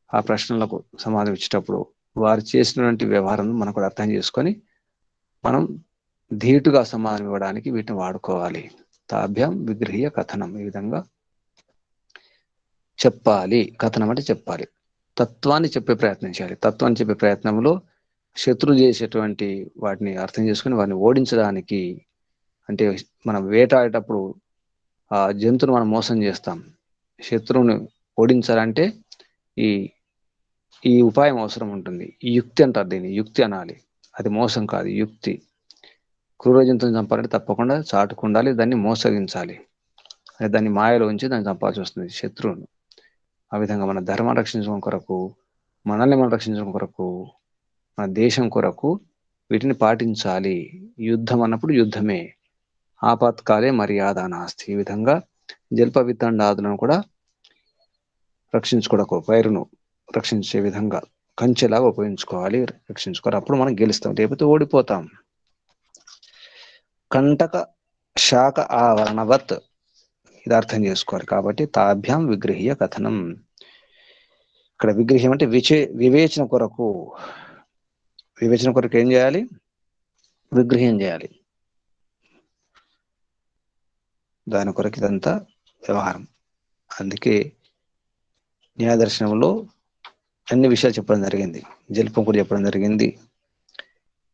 ఆ ప్రశ్నలకు సమాధానం ఇచ్చేటప్పుడు వారు చేసినటువంటి వ్యవహారం మనం కూడా అర్థం చేసుకొని మనం ధీటుగా సమాధానం ఇవ్వడానికి వీటిని వాడుకోవాలి. తాభ్యం విగృహ్య కథనం, ఈ విధంగా చెప్పాలి. కథనం అంటే చెప్పాలి, తత్వాన్ని చెప్పే ప్రయత్నం చేయాలి. తత్వాన్ని చెప్పే ప్రయత్నంలో శత్రువు చేసేటువంటి వాటిని అర్థం చేసుకుని వారిని ఓడించడానికి, అంటే మనం వేటాడేటప్పుడు ఆ జంతువును మనం మోసం చేస్తాం, శత్రువుని ఓడించాలంటే ఈ ఈ ఉపాయం అవసరం ఉంటుంది. ఈ యుక్తి అంటారు దీన్ని, యుక్తి అనాలి. అది మోసం కాదు, యుక్తి. క్రూర జంతువుని చంపాలంటే తప్పకుండా చాటుకుండాలి, దాన్ని మోసగించాలి, దాన్ని మాయలో ఉంచి దాన్ని చంపాల్సి వస్తుంది శత్రువును. ఆ విధంగా మన ధర్మాన్ని రక్షించడం కొరకు, మనల్ని మనం రక్షించడం కొరకు, మన దేశం కొరకు వీటిని పాటించాలి. యుద్ధం అన్నప్పుడు యుద్ధమే, ఆపత్కాలే మర్యాద నాస్తి. ఈ విధంగా జల్ప వితండాదులను కూడా రక్షించుకోవడానికి, పైరును రక్షించే విధంగా కంచెలాగా ఉపయోగించుకోవాలి, రక్షించుకోవాలి. అప్పుడు మనం గెలుస్తాం, లేకపోతే ఓడిపోతాం. కంటక శాఖ ఆవరణవత్, ఇది అర్థం చేసుకోవాలి. కాబట్టి తాభ్యాం విగృహ్య కథనం. ఇక్కడ విగ్రహం అంటే వివేచన కొరకు, వివేచన కొరకు ఏం చేయాలి, విగ్రహం చేయాలి. దాని కొరకు ఇదంతా వ్యవహారం. అందుకే న్యాయదర్శనంలో అన్ని విషయాలు చెప్పడం జరిగింది. జల్పం కూడా చెప్పడం జరిగింది,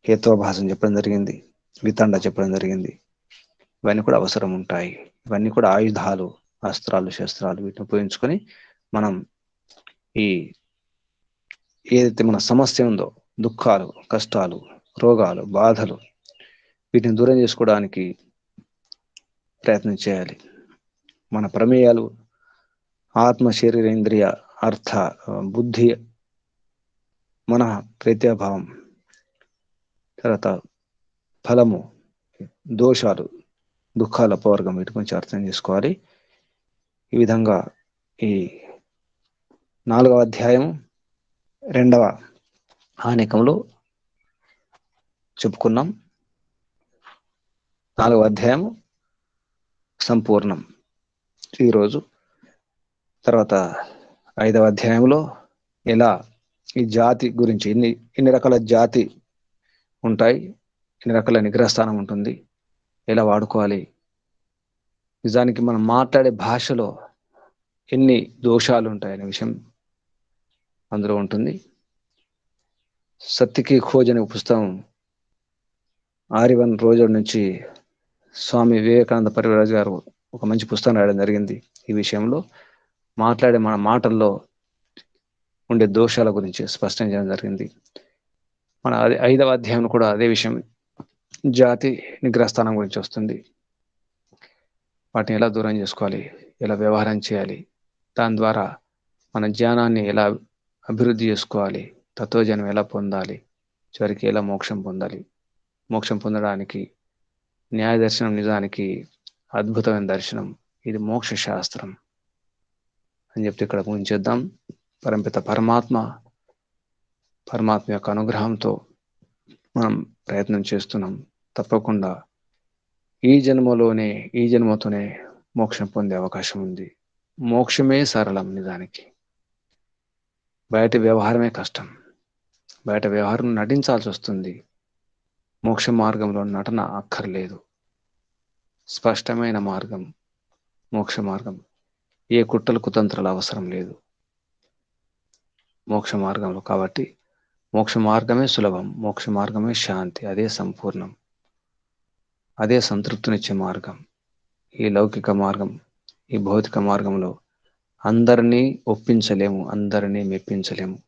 హేత్వాభాసం చెప్పడం జరిగింది, వితండ చెప్పడం జరిగింది. ఇవన్నీ కూడా అవసరం ఉంటాయి. ఇవన్నీ కూడా ఆయుధాలు, అస్త్రాలు, శస్త్రాలు, వీటిని ఉపయోగించుకొని మనం ఈ ఏదైతే మన సమస్య ఉందో, దుఃఖాలు, కష్టాలు, రోగాలు, బాధలు, వీటిని దూరం చేసుకోవడానికి ప్రయత్నం చేయాలి. మన ప్రమేయాలు ఆత్మ, శరీరేంద్రియ, అర్థ, బుద్ధి, మన ప్రత్యాభావం, తర్వాత ఫలము, దోషాలు, దుఃఖాల అపవర్గం, వీటి గురించి అర్థం చేసుకోవాలి. ఈ విధంగా ఈ 4వ అధ్యాయం 2వ ఆనేకంలో చెప్పుకున్నాం. 4వ అధ్యాయం సంపూర్ణం ఈరోజు. తర్వాత 5వ అధ్యాయంలో ఎలా ఈ జాతి గురించి, ఎన్ని రకాల జాతి ఉంటాయి, ఎన్ని రకాల నిగ్రహస్థానం ఉంటుంది, ఎలా వాడుకోవాలి, నిజానికి మనం మాట్లాడే భాషలో ఎన్ని దోషాలు ఉంటాయనే విషయం అందులో ఉంటుంది. సత్యకి ఖోజ్ అనే పుస్తకం ఆరివన్ రోజు నుంచి స్వామి వివేకానంద పరివరాజ్ గారు ఒక మంచి పుస్తకం రాయడం జరిగింది. ఈ విషయంలో మాట్లాడే మన మాటల్లో ఉండే దోషాల గురించి స్పష్టం చేయడం జరిగింది. మన 5వ అధ్యాయం కూడా అదే విషయం, జాతి నిగ్రహస్థానం గురించి వస్తుంది. వాటిని ఎలా దూరం చేసుకోవాలి, ఎలా వ్యవహారం చేయాలి, దాని ద్వారా మన జ్ఞానాన్ని ఎలా అభివృద్ధి చేసుకోవాలి, తత్వజ్ఞానం ఎలా పొందాలి, చివరికి ఎలా మోక్షం పొందాలి. మోక్షం పొందడానికి న్యాయ దర్శనం నిజానికి అద్భుతమైన దర్శనం. ఇది మోక్ష శాస్త్రం అని చెప్తే ఇక్కడ ముగించేద్దాం. పరంపిత పరమాత్మ యొక్క అనుగ్రహంతో మనం ప్రయత్నం చేస్తున్నాం. తప్పకుండా ఈ జన్మతోనే మోక్షం పొందే అవకాశం ఉంది. మోక్షమే సరళం నిజానికి. బయట వ్యవహారమే కష్టం. బయట వ్యవహారం నటించాల్సి వస్తుంది. మోక్ష మార్గంలో నటన అక్కర్లేదు. స్పష్టమైన మార్గం మోక్ష మార్గం. ఏ కుట్రలు కుతంత్రాలు అవసరం లేదు మోక్ష మార్గంలో. కాబట్టి మోక్ష మార్గమే సులభం, మోక్ష మార్గమే శాంతి, అదే సంపూర్ణం, అదే సంతృప్తినిచ్చే మార్గం. ఈ లౌకిక మార్గం, ఈ భౌతిక మార్గంలో అందరినీ ఒప్పించలేము, అందరినీ మెప్పించలేము,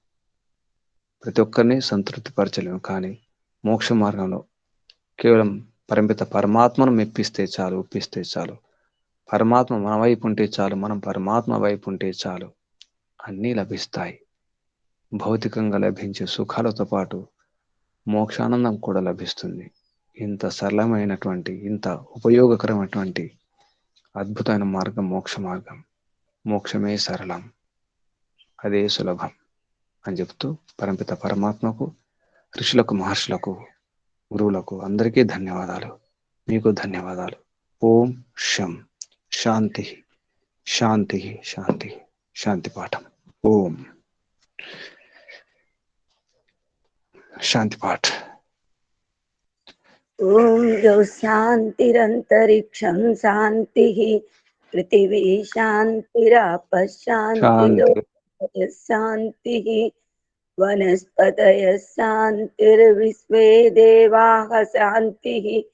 ప్రతి ఒక్కరిని సంతృప్తిపరచలేము. కానీ మోక్ష మార్గంలో కేవలం పరంపిత పరమాత్మను మెప్పిస్తే చాలు, ఒప్పిస్తే చాలు. పరమాత్మ మన వైపు ఉంటే చాలు, మనం పరమాత్మ వైపు ఉంటే చాలు, అన్నీ లభిస్తాయి. భౌతికంగా లభించే సుఖాలతో పాటు మోక్షానందం కూడా లభిస్తుంది. ఇంత సరళమైనటువంటి, ఇంత ఉపయోగకరమైనటువంటి అద్భుతమైన మార్గం మోక్ష మార్గం. మోక్షమే సరళం, అదే సులభం అని చెప్తూ పరంపిత పరమాత్మకు, ఋషులకు, మహర్షులకు, గురువులకు అందరికీ ధన్యవాదాలు. మీకు ధన్యవాదాలు. ఓం శం. శాంతి శాంతి శాంతి. శాంతి పాఠం. ఓం శాంతి పాఠ. ఓం యో శాంతిరంతరిక్షం శాంతి, పృథివీ శాంతిరాప శాంతి, వనస్పతయ శాంతిర్విశ్వే దేవాః శాంతి,